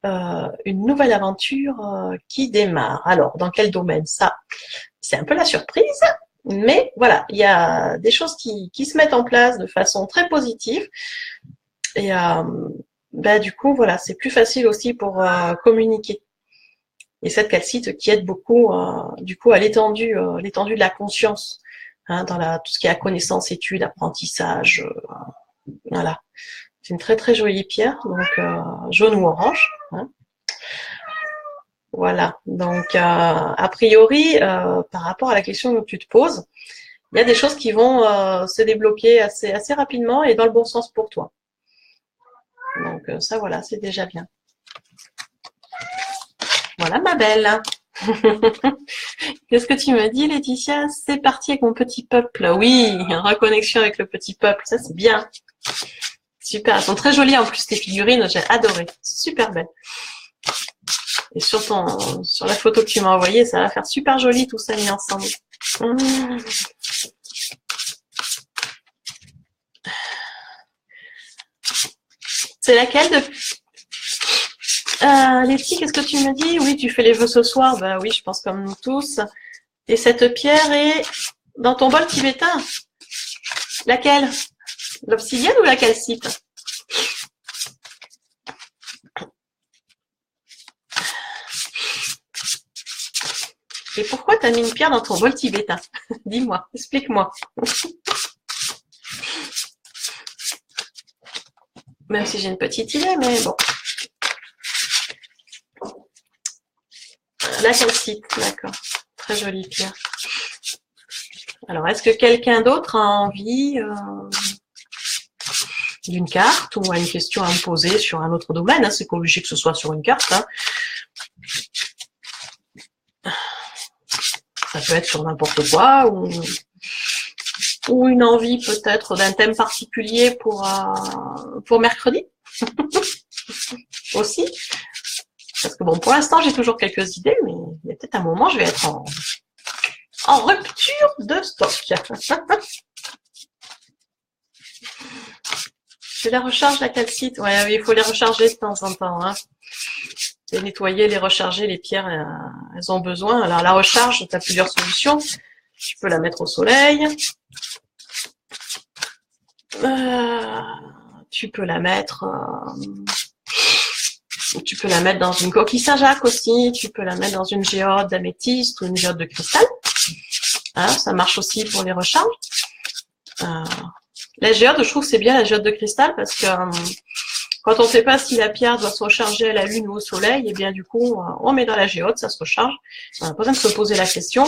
une nouvelle aventure qui démarre. Alors, dans quel domaine? Ça, c'est un peu la surprise, mais voilà, il y a des choses qui se mettent en place de façon très positive. Et du coup, voilà, c'est plus facile aussi pour communiquer. Et cette calcite qui aide beaucoup, du coup, à l'étendue de la conscience, hein, dans tout ce qui est connaissance, études, apprentissage, voilà. C'est une très très jolie pierre, donc jaune ou orange. Hein. Voilà. Donc a priori, par rapport à la question que tu te poses, il y a des choses qui vont se débloquer assez rapidement et dans le bon sens pour toi. Donc ça voilà, c'est déjà bien. Voilà ma belle. Qu'est-ce que tu me dis, Laetitia? C'est parti avec mon petit peuple. Oui, reconnexion avec le petit peuple, ça c'est bien. Super, elles sont très jolies en plus tes figurines, j'ai adoré. Super belle. Et sur la photo que tu m'as envoyée, ça va faire super joli tout ça mis ensemble. C'est laquelle de... Letty, qu'est-ce que tu me dis? Oui, tu fais les vœux ce soir. Bah oui, je pense comme nous tous. Et cette pierre est dans ton bol tibétain. Laquelle? L'obsidienne ou la calcite? Et pourquoi tu as mis une pierre dans ton bol tibétain? Dis-moi, explique-moi. Même si j'ai une petite idée, mais bon. La calcite, d'accord. Très jolie pierre. Alors, est-ce que quelqu'un d'autre a envie d'une carte ou a une question à me poser sur un autre domaine, hein? C'est pas obligé que ce soit sur une carte. Hein. Ça peut être sur n'importe quoi ou une envie peut-être d'un thème particulier pour mercredi aussi. Parce que bon, pour l'instant, j'ai toujours quelques idées, mais il y a peut-être un moment, je vais être en rupture de stock. Je la recharge, la calcite. Ouais, oui, il faut les recharger de temps en temps. Hein. Les nettoyer, les recharger, les pierres, elles ont besoin. Alors, la recharge, tu as plusieurs solutions. Tu peux la mettre au soleil. Tu peux la mettre dans une coquille Saint-Jacques aussi. Tu peux la mettre dans une géode d'améthyste ou une géode de cristal. Hein, ça marche aussi pour les recharges. La géode, je trouve que c'est bien la géode de cristal parce que quand on ne sait pas si la pierre doit se recharger à la lune ou au soleil, et bien du coup, on met dans la géode, ça se recharge. On n'a pas besoin de se poser la question.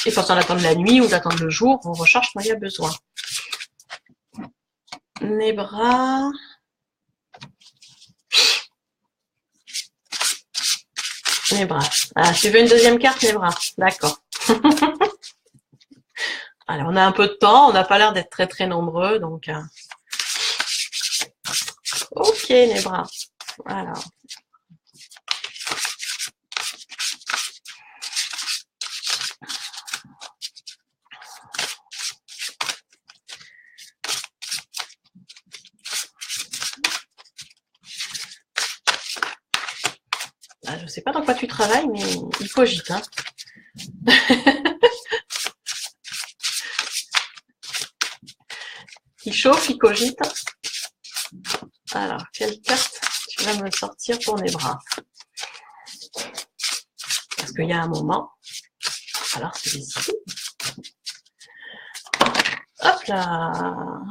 Et pas besoin d'attendre la nuit ou d'attendre le jour, on recharge quand il y a besoin. Les bras. Les bras. Ah, tu veux une deuxième carte, les bras. D'accord. Alors, on a un peu de temps, on n'a pas l'air d'être très très nombreux, donc... Ok, les bras. Voilà. Je ne sais pas dans quoi tu travailles, mais il cogite. Hein. Il chauffe, il cogite. Alors, quelle carte tu vas me sortir pour mes bras? Parce qu'il y a un moment. Alors, c'est ici. Hop là.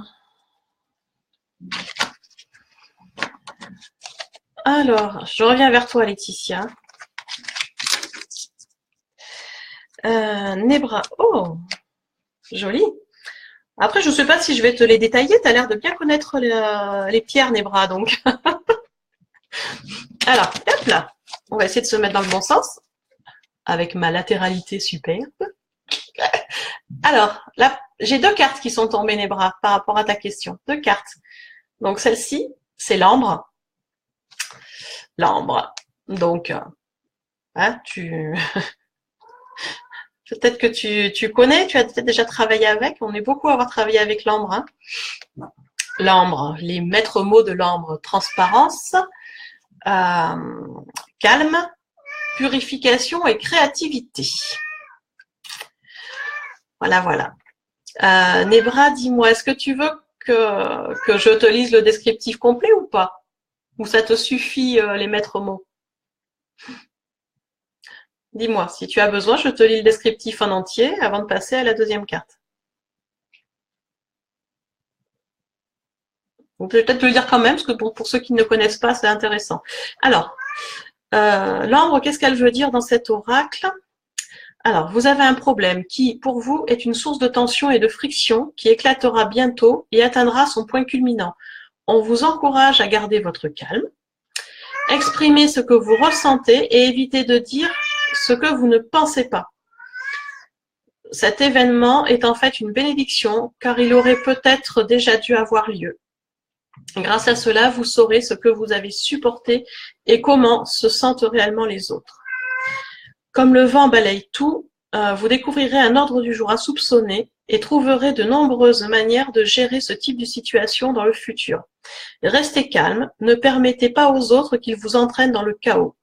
Alors, je reviens vers toi, Laetitia. Nebra. Oh, joli. Après, je ne sais pas si je vais te les détailler. Tu as l'air de bien connaître les pierres, Nebra. Donc, alors, hop là. On va essayer de se mettre dans le bon sens. Avec ma latéralité superbe. Alors, là, j'ai deux cartes qui sont tombées, Nebra, par rapport à ta question. Deux cartes. Donc, celle-ci, c'est l'ambre. L'ambre. Donc, hein, peut-être que tu connais, tu as peut-être déjà travaillé avec. On est beaucoup à avoir travaillé avec l'ambre. Hein. L'ambre, les maîtres mots de l'ambre. Transparence, calme, purification et créativité. Voilà, voilà. Nebra, dis-moi, est-ce que tu veux que je te lise le descriptif complet ou pas? Ou ça te suffit les maîtres mots? Dis-moi, si tu as besoin, je te lis le descriptif en entier avant de passer à la deuxième carte. On peut peut-être le dire quand même, parce que pour ceux qui ne connaissent pas, c'est intéressant. Alors, l'ambre, qu'est-ce qu'elle veut dire dans cet oracle? Alors, vous avez un problème qui, pour vous, est une source de tension et de friction qui éclatera bientôt et atteindra son point culminant. On vous encourage à garder votre calme, exprimez ce que vous ressentez et évitez de dire ce que vous ne pensez pas. Cet événement est en fait une bénédiction car il aurait peut-être déjà dû avoir lieu. Grâce à cela, vous saurez ce que vous avez supporté et comment se sentent réellement les autres. Comme le vent balaye tout, vous découvrirez un ordre du jour à soupçonner et trouverez de nombreuses manières de gérer ce type de situation dans le futur. Restez calme, ne permettez pas aux autres qu'ils vous entraînent dans le chaos.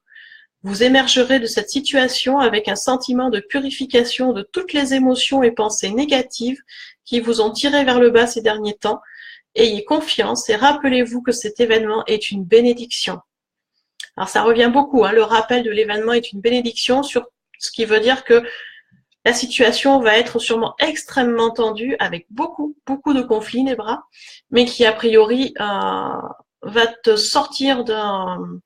Vous émergerez de cette situation avec un sentiment de purification de toutes les émotions et pensées négatives qui vous ont tiré vers le bas ces derniers temps. Ayez confiance et rappelez-vous que cet événement est une bénédiction. Alors ça revient beaucoup, hein, le rappel de l'événement est une bénédiction, sur ce qui veut dire que la situation va être sûrement extrêmement tendue avec beaucoup de conflits, Nebra, mais qui a priori va te sortir d'un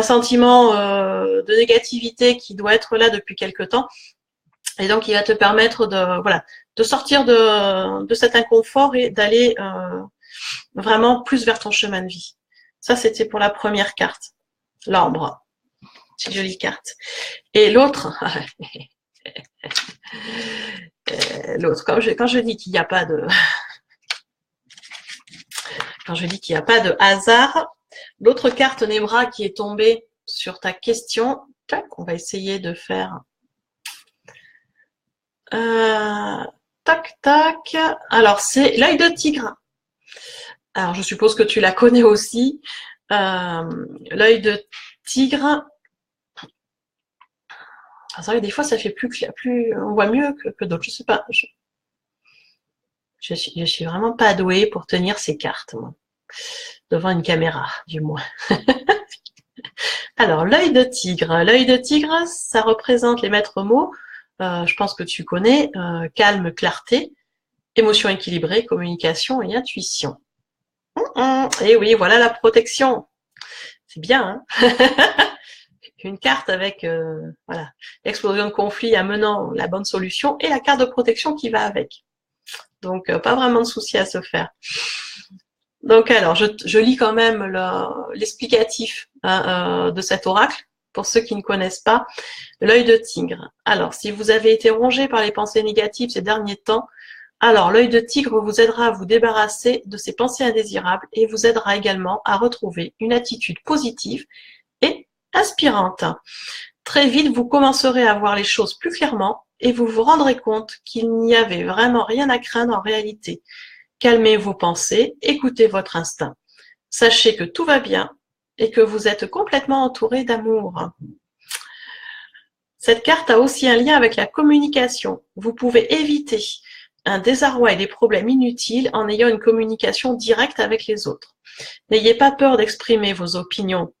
sentiment de négativité qui doit être là depuis quelque temps, et donc il va te permettre de sortir de cet inconfort et d'aller vraiment plus vers ton chemin de vie. Ça, c'était pour la première carte, l'ambre. C'est une jolie carte. Et l'autre, l'autre, quand je dis qu'il n'y a pas de, quand je dis qu'il n'y a pas de hasard, l'autre carte Nebra qui est tombée sur ta question, tac, on va essayer de faire. Tac, tac. Alors, c'est l'œil de tigre. Alors, je suppose que tu la connais aussi. L'œil de tigre. C'est vrai que des fois, ça fait on voit mieux que d'autres. Je sais pas. Je suis vraiment pas douée pour tenir ces cartes, moi. Devant une caméra, du moins. Alors, l'œil de tigre. L'œil de tigre, ça représente les maîtres mots. Je pense que tu connais. Calme, clarté, émotion équilibrée, communication et intuition. Et oui, voilà la protection. C'est bien, hein. Une carte avec voilà, l'explosion de conflit amenant la bonne solution et la carte de protection qui va avec. Donc, pas vraiment de souci à se faire. Donc, alors, je lis quand même l'explicatif de cet oracle, pour ceux qui ne connaissent pas. L'œil de tigre. Alors, si vous avez été rongé par les pensées négatives ces derniers temps, alors l'œil de tigre vous aidera à vous débarrasser de ces pensées indésirables et vous aidera également à retrouver une attitude positive et inspirante. Très vite, vous commencerez à voir les choses plus clairement et vous vous rendrez compte qu'il n'y avait vraiment rien à craindre en réalité. Calmez vos pensées, écoutez votre instinct. Sachez que tout va bien et que vous êtes complètement entouré d'amour. Cette carte a aussi un lien avec la communication. Vous pouvez éviter un désarroi et des problèmes inutiles en ayant une communication directe avec les autres. N'ayez pas peur d'exprimer vos opinions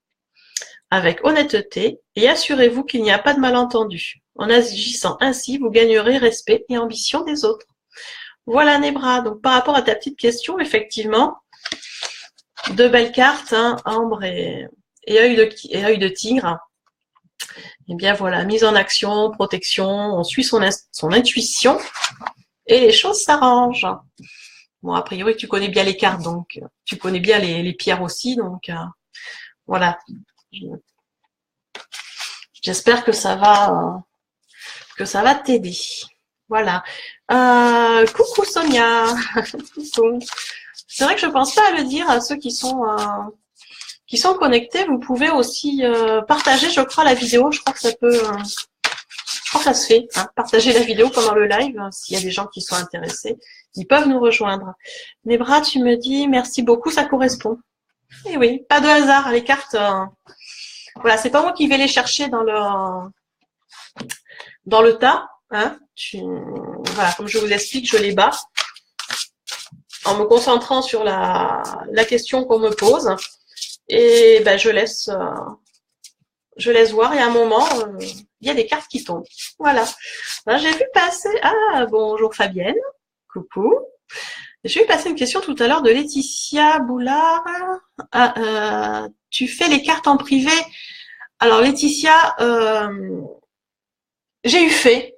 avec honnêteté et assurez-vous qu'il n'y a pas de malentendu. En agissant ainsi, vous gagnerez respect et ambition des autres. Voilà Nebra, donc par rapport à ta petite question, effectivement, deux belles cartes, hein, ambre et œil de tigre. Et bien voilà, mise en action, protection, on suit son intuition et les choses s'arrangent. Bon, a priori, tu connais bien les cartes, donc tu connais bien les pierres aussi, donc voilà. J'espère que ça va t'aider. Voilà. Coucou Sonia. C'est vrai que je pense pas à le dire à ceux qui sont connectés. Vous pouvez aussi partager, je crois, la vidéo. Je crois que ça peut, je crois que ça se fait. Hein, partager la vidéo pendant le live, s'il y a des gens qui sont intéressés, ils peuvent nous rejoindre. Nebra, tu me dis merci beaucoup, ça correspond. Et oui, pas de hasard. Les cartes, voilà, c'est pas moi qui vais les chercher dans le tas. Hein, voilà, comme je vous explique, je les bats en me concentrant sur la question qu'on me pose et ben je laisse voir et à un moment il y a des cartes qui tombent. Voilà. Ben, j'ai vu passer bonjour Fabienne, coucou. J'ai vu passer une question tout à l'heure de Laetitia Boulard. Tu fais les cartes en privé. Alors Laetitia, j'ai eu fait.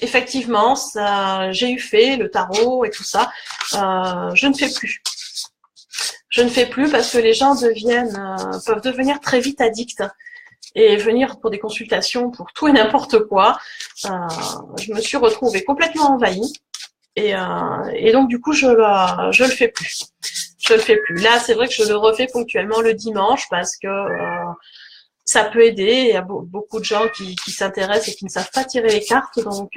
Effectivement, j'ai eu fait le tarot et tout ça. Je ne fais plus. Je ne fais plus parce que les gens peuvent devenir très vite addicts et venir pour des consultations pour tout et n'importe quoi. Je me suis retrouvée complètement envahie et donc du coup je le fais plus. Je le fais plus. Là, c'est vrai que je le refais ponctuellement le dimanche parce que ça peut aider. Il y a beaucoup de gens qui s'intéressent et qui ne savent pas tirer les cartes, donc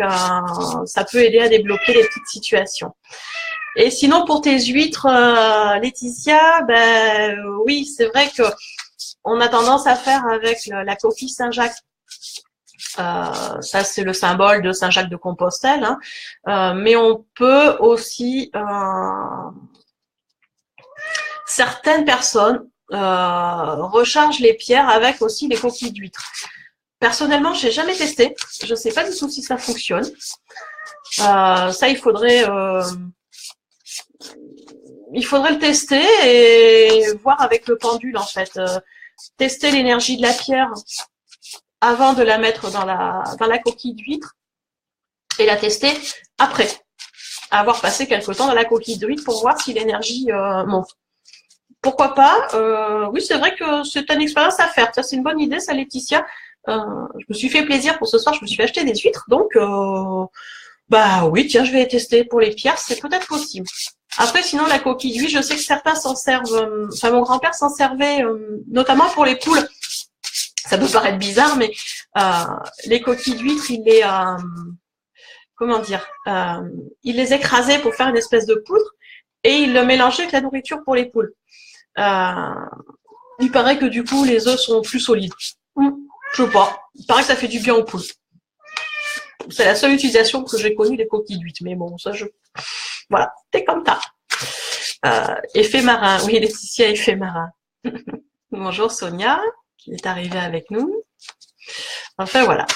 ça peut aider à débloquer les petites situations. Et sinon, pour tes huîtres, Laetitia, ben oui, c'est vrai que on a tendance à faire avec la coquille Saint-Jacques. Ça, c'est le symbole de Saint-Jacques de Compostelle. Hein. Mais on peut aussi... certaines personnes rechargent les pierres avec aussi les coquilles d'huîtres. Personnellement, j'ai jamais testé. Je ne sais pas du tout si ça fonctionne. Ça, il faudrait le tester et voir avec le pendule en fait. Tester l'énergie de la pierre avant de la mettre dans la coquille d'huître et la tester après avoir passé quelque temps dans la coquille d'huître pour voir si l'énergie monte. Pourquoi pas? Oui, c'est vrai que c'est une expérience à faire. Ça, c'est une bonne idée, ça, Laetitia. Je me suis fait plaisir pour ce soir. Je me suis acheté des huîtres, donc bah oui, tiens, je vais les tester pour les pierres. C'est peut-être possible. Après, sinon, la coquille d'huître, je sais que certains s'en servent. Enfin, mon grand-père s'en servait, notamment pour les poules. Ça peut paraître bizarre, mais les coquilles d'huîtres, il les comment dire, il les écrasait pour faire une espèce de poudre et il le mélangeait avec la nourriture pour les poules. Il paraît que du coup les œufs sont plus solides. Je sais pas. Il paraît que ça fait du bien aux poules. C'est la seule utilisation que j'ai connue des coquilles d'huîtres. Mais bon, ça voilà, c'est comme ça. Effet marin. Oui, Laetitia, effet marin. Bonjour Sonia, qui est arrivée avec nous. Enfin voilà,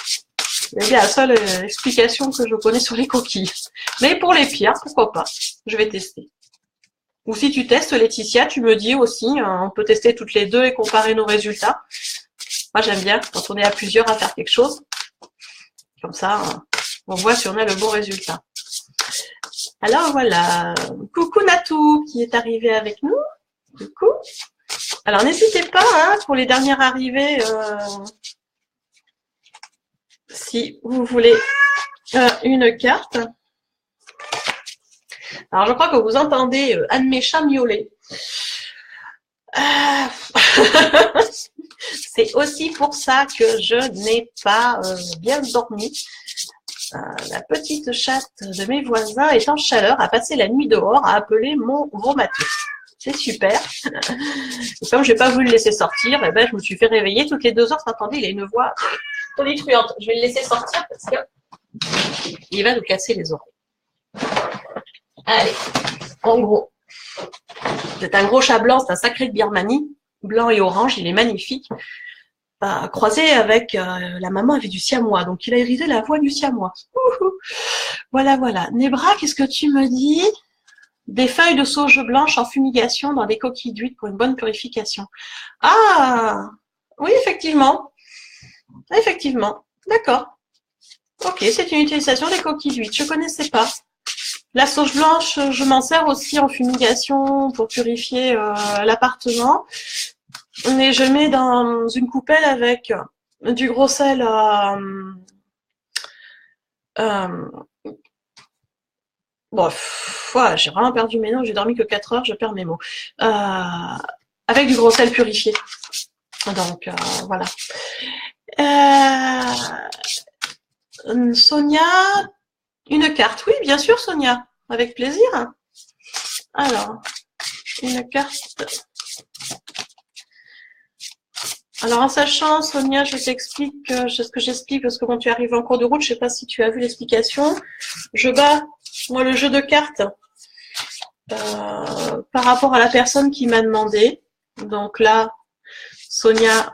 c'est la seule explication que je connais sur les coquilles. Mais pour les pierres, pourquoi pas, je vais tester. Ou si tu testes Laetitia, tu me dis aussi, on peut tester toutes les deux et comparer nos résultats. Moi j'aime bien quand on est à plusieurs à faire quelque chose. Comme ça, on voit si on a le bon résultat. Alors voilà, coucou Natou qui est arrivé avec nous. Coucou. Alors n'hésitez pas, hein, pour les dernières arrivées, si vous voulez une carte. Alors je crois que vous entendez un de mes chats miauler. C'est aussi pour ça que je n'ai pas bien dormi. La petite chatte de mes voisins est en chaleur, a passé la nuit dehors, a appelé mon gros matou. C'est super. Et comme je n'ai pas voulu le laisser sortir, eh ben, je me suis fait réveiller toutes les 2 heures. Attendez, il a une voix tonitruante. Je vais le laisser sortir parce que il va nous casser les oreilles. Allez, en gros, c'est un gros chat blanc, c'est un sacré de Birmanie, blanc et orange, il est magnifique. Croisé avec la maman avait du siamois, donc il a hérité la voix du siamois. Voilà, voilà. Nebra, qu'est-ce que tu me dis? Des feuilles de sauge blanche en fumigation dans des coquilles d'huile pour une bonne purification. Ah, oui, effectivement. Effectivement. D'accord. Ok, c'est une utilisation des coquilles d'huile. Je ne connaissais pas. La sauge blanche, je m'en sers aussi en fumigation pour purifier l'appartement. Mais je mets dans une coupelle avec du gros sel bref, voilà, j'ai vraiment perdu mes noms, j'ai dormi que 4 heures, je perds mes mots. Avec du gros sel purifié. Donc, voilà. Sonia, une carte. Oui, bien sûr, Sonia. Avec plaisir. Alors, une carte. Alors, en sachant, Sonia, je t'explique ce que j'explique parce que quand tu arrives en cours de route, je ne sais pas si tu as vu l'explication. Je bats, moi, le jeu de cartes par rapport à la personne qui m'a demandé. Donc là, Sonia,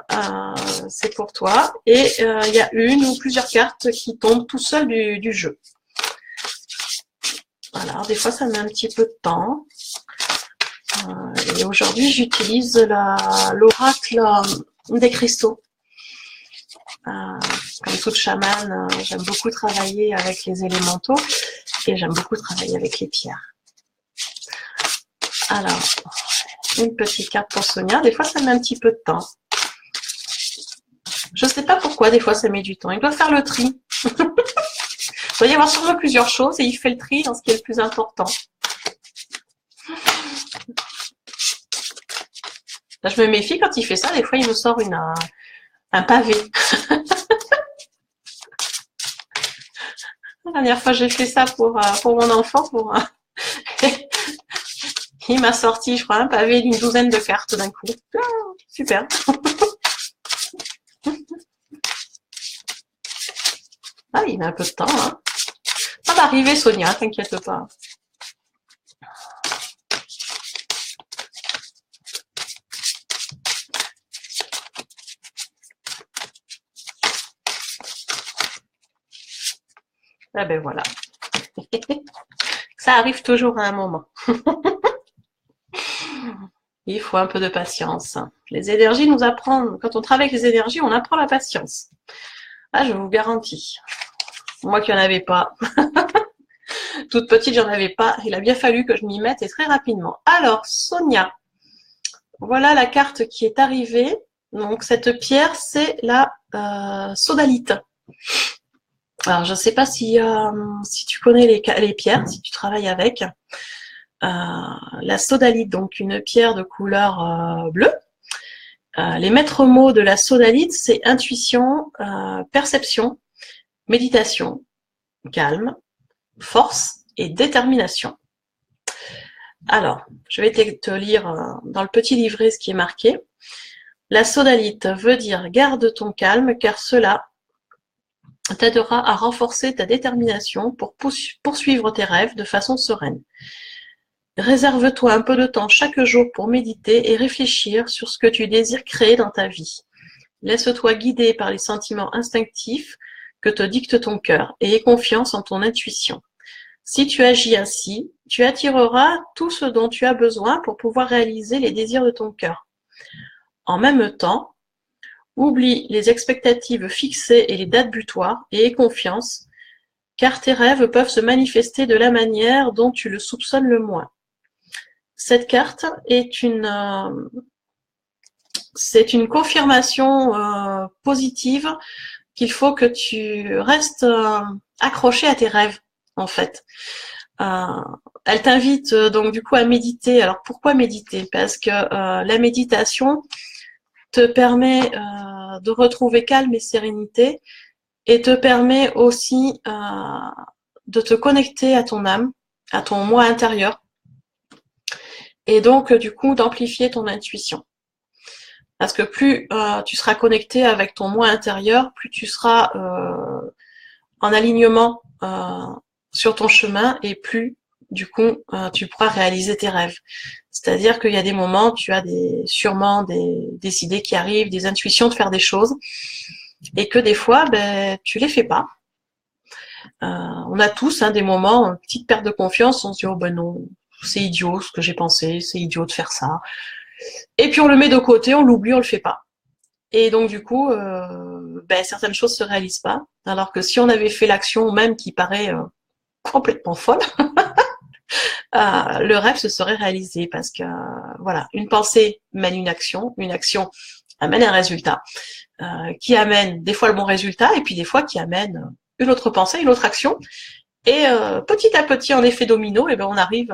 c'est pour toi. Et il y a une ou plusieurs cartes qui tombent tout seul du jeu. Voilà, des fois, ça met un petit peu de temps. Et aujourd'hui, j'utilise l'oracle des cristaux. Comme toute chamane, j'aime beaucoup travailler avec les élémentaux et j'aime beaucoup travailler avec les pierres. Alors, une petite carte pour Sonia. Des fois, ça met un petit peu de temps. Je ne sais pas pourquoi, des fois, ça met du temps. Il doit faire le tri. Il doit y avoir sûrement plusieurs choses et il fait le tri dans ce qui est le plus important. Là, je me méfie quand il fait ça. Des fois, il me sort un pavé. La dernière fois, j'ai fait ça pour mon enfant. Il m'a sorti, je crois, un pavé d'une 12aine de cartes d'un coup. Super. Ah, il met un peu de temps. Hein. Ça va arriver, Sonia, t'inquiète pas. Ah ben voilà. Ça arrive toujours à un moment. Il faut un peu de patience. Les énergies nous apprennent, quand on travaille avec les énergies, on apprend la patience. Ah, je vous garantis. Moi qui n'en avais pas. Toute petite, j'en avais pas. Il a bien fallu que je m'y mette et très rapidement. Alors, Sonia. Voilà la carte qui est arrivée. Donc, cette pierre, c'est la sodalite. Alors, je ne sais pas si tu connais les pierres, si tu travailles avec. La sodalite, donc une pierre de couleur bleue. Les maîtres mots de la sodalite, c'est intuition, perception, méditation, calme, force et détermination. Alors, je vais te lire dans le petit livret ce qui est marqué. La sodalite veut dire garde ton calme car cela t'aidera à renforcer ta détermination pour poursuivre tes rêves de façon sereine. Réserve-toi un peu de temps chaque jour pour méditer et réfléchir sur ce que tu désires créer dans ta vie. Laisse-toi guider par les sentiments instinctifs que te dicte ton cœur et aie confiance en ton intuition. Si tu agis ainsi, tu attireras tout ce dont tu as besoin pour pouvoir réaliser les désirs de ton cœur. En même temps, oublie les expectatives fixées et les dates butoirs et aie confiance, car tes rêves peuvent se manifester de la manière dont tu le soupçonnes le moins. Cette carte c'est une confirmation positive qu'il faut que tu restes accroché à tes rêves, en fait. Elle t'invite donc du coup à méditer. Alors pourquoi méditer? Parce que la méditation te permet de retrouver calme et sérénité et te permet aussi de te connecter à ton âme, à ton moi intérieur, et donc du coup d'amplifier ton intuition. Parce que plus tu seras connecté avec ton moi intérieur, plus tu seras en alignement sur ton chemin et plus du coup tu pourras réaliser tes rêves. C'est-à-dire qu'il y a des moments, tu as sûrement des idées qui arrivent, des intuitions de faire des choses, et que des fois, tu les fais pas. On a tous des moments, une petite perte de confiance, on se dit oh ben non, c'est idiot ce que j'ai pensé, c'est idiot de faire ça. Et puis on le met de côté, on l'oublie, on le fait pas. Et donc du coup, certaines choses se réalisent pas. Alors que si on avait fait l'action même qui paraît complètement folle, le rêve se serait réalisé parce que voilà, une pensée mène une action amène un résultat, qui amène des fois le bon résultat et puis des fois qui amène une autre pensée, une autre action. Et petit à petit, en effet domino, on arrive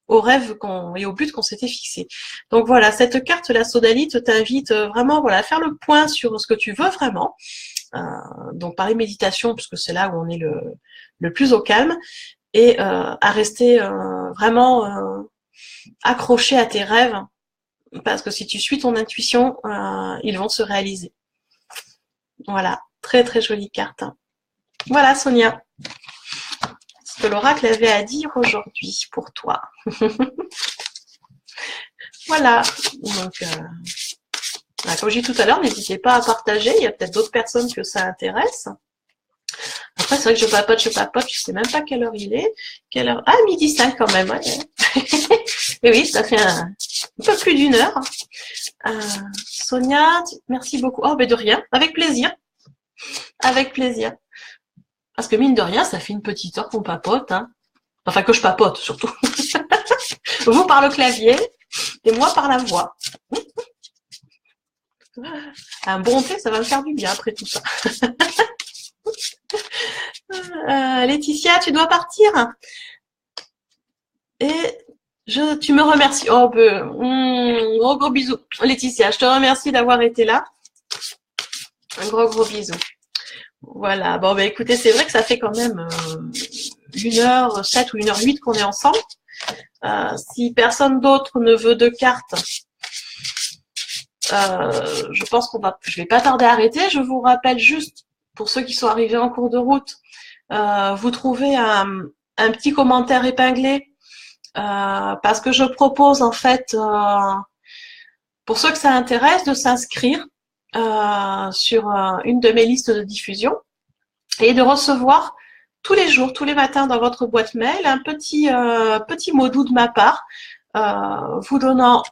au rêve et au but qu'on s'était fixé. Donc voilà, cette carte, la sodalite, t'invite vraiment à faire le point sur ce que tu veux vraiment. Donc par les méditations, puisque c'est là où on est le plus au calme, et à rester vraiment accroché à tes rêves, parce que si tu suis ton intuition, ils vont se réaliser. Voilà, très très jolie carte. Voilà Sonia, ce que l'oracle avait à dire aujourd'hui pour toi. Voilà, donc comme j'ai dit tout à l'heure, n'hésitez pas à partager, il y a peut-être d'autres personnes que ça intéresse. Après, c'est vrai que je papote, je sais même pas quelle heure il est. Quelle heure? Ah, 12h05 quand même, ouais. Et oui, ça fait un peu plus d'une heure. Sonia, merci beaucoup. Oh, de rien, avec plaisir. Avec plaisir. Parce que mine de rien, ça fait une petite heure qu'on papote. Enfin, que je papote, surtout. Vous par le clavier et moi par la voix. Un bon thé, ça va me faire du bien après tout ça. Laetitia, tu dois partir. Et tu me remercies. Oh, gros bisous. Laetitia, je te remercie d'avoir été là. Un gros bisou. Voilà. Bon, écoutez, c'est vrai que ça fait quand même 1h07 ou 1h08 qu'on est ensemble. Si personne d'autre ne veut de cartes, je pense je vais pas tarder à arrêter. Je vous rappelle juste, pour ceux qui sont arrivés en cours de route, vous trouvez un petit commentaire épinglé, parce que je propose en fait, pour ceux que ça intéresse, de s'inscrire sur une de mes listes de diffusion et de recevoir tous les jours, tous les matins dans votre boîte mail, un petit mot doux de ma part, vous donnant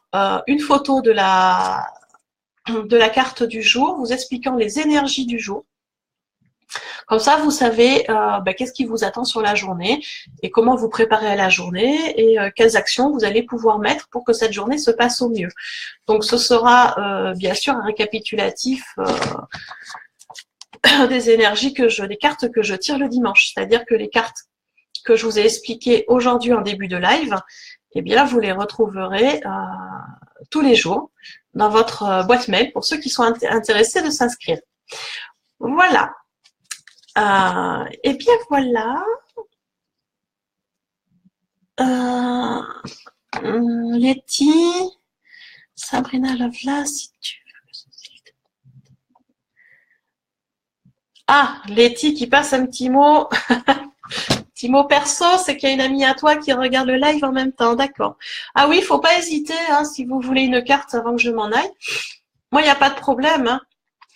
une photo de la carte du jour, vous expliquant les énergies du jour. Comme ça, vous savez qu'est-ce qui vous attend sur la journée et comment vous préparer à la journée et quelles actions vous allez pouvoir mettre pour que cette journée se passe au mieux. Donc, ce sera bien sûr un récapitulatif des énergies des cartes que je tire le dimanche. C'est-à-dire que les cartes que je vous ai expliquées aujourd'hui en début de live, vous les retrouverez tous les jours dans votre boîte mail pour ceux qui sont intéressés de s'inscrire. Voilà. Voilà. Letty, Sabrina Lovelace, si tu veux. Ah, Letty qui passe un petit Petit mot perso, c'est qu'il y a une amie à toi qui regarde le live en même temps, d'accord. Ah oui, il faut pas hésiter, hein, si vous voulez une carte avant que je m'en aille. Moi, il n'y a pas de problème, hein,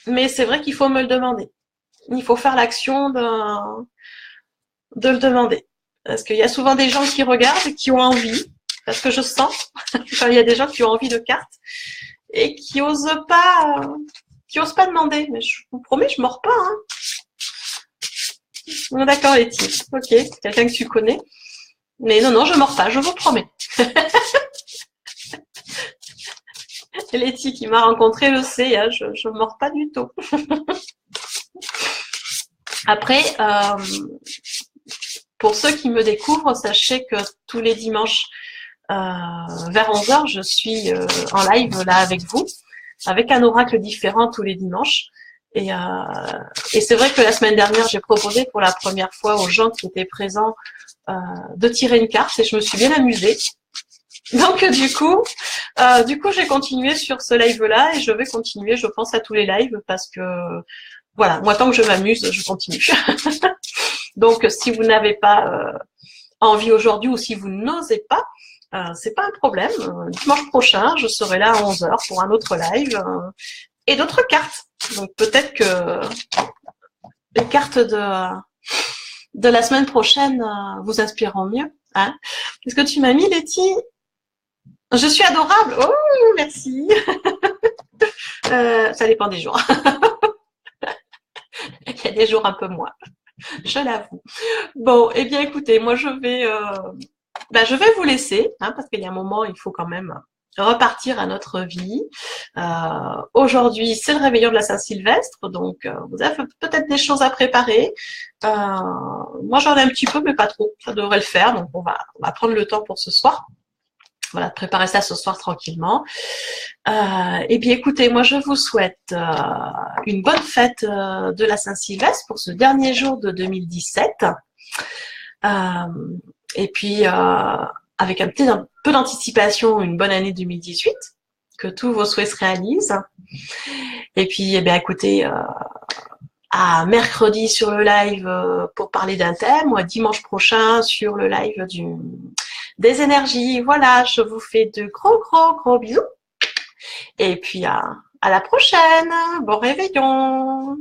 mais c'est vrai qu'il faut me le demander. Il faut faire l'action de le demander. Parce qu'il y a souvent des gens qui regardent et qui ont envie, parce que je sens, il y a des gens qui ont envie de cartes et qui osent pas demander. Mais je vous promets, je mords pas, hein. Bon, d'accord, Letty. Ok, quelqu'un que tu connais. Mais non, je mords pas, je vous promets. Letty qui m'a rencontré le sait, hein, je mords pas du tout. Après, pour ceux qui me découvrent, sachez que tous les dimanches, vers 11h, je suis en live là avec vous, avec un oracle différent tous les dimanches. Et c'est vrai que la semaine dernière, j'ai proposé pour la première fois aux gens qui étaient présents de tirer une carte et je me suis bien amusée. Donc du coup, j'ai continué sur ce live-là et je vais continuer, je pense, à tous les lives parce que voilà, moi tant que je m'amuse, je continue. Donc si vous n'avez pas envie aujourd'hui ou si vous n'osez pas, c'est pas un problème. Dimanche prochain, je serai là à 11h pour un autre live et d'autres cartes. Donc peut-être que les cartes de la semaine prochaine vous inspireront mieux. Hein. Qu'est-ce que tu m'as mis, Letty? Je suis adorable. Oh, merci. Ça dépend des jours. Il y a des jours un peu moins. Je l'avoue. Bon, eh bien, écoutez, moi, je vais vous laisser, hein, parce qu'il y a un moment, il faut quand même repartir à notre vie. Aujourd'hui, c'est le réveillon de la Saint-Sylvestre, donc vous avez peut-être des choses à préparer. Moi, j'en ai un petit peu, mais pas trop. Ça devrait le faire, donc on va prendre le temps pour ce soir. Voilà, préparer ça ce soir tranquillement. Eh bien, écoutez, moi, je vous souhaite une bonne fête de la Saint-Sylvestre pour ce dernier jour de 2017. Et puis, avec un peu d'anticipation, une bonne année 2018, que tous vos souhaits se réalisent. Et puis, eh bien, écoutez, à mercredi sur le live pour parler d'un thème, ou à dimanche prochain sur le live des énergies. Voilà, je vous fais de gros bisous. Et puis, à la prochaine. Bon réveillon.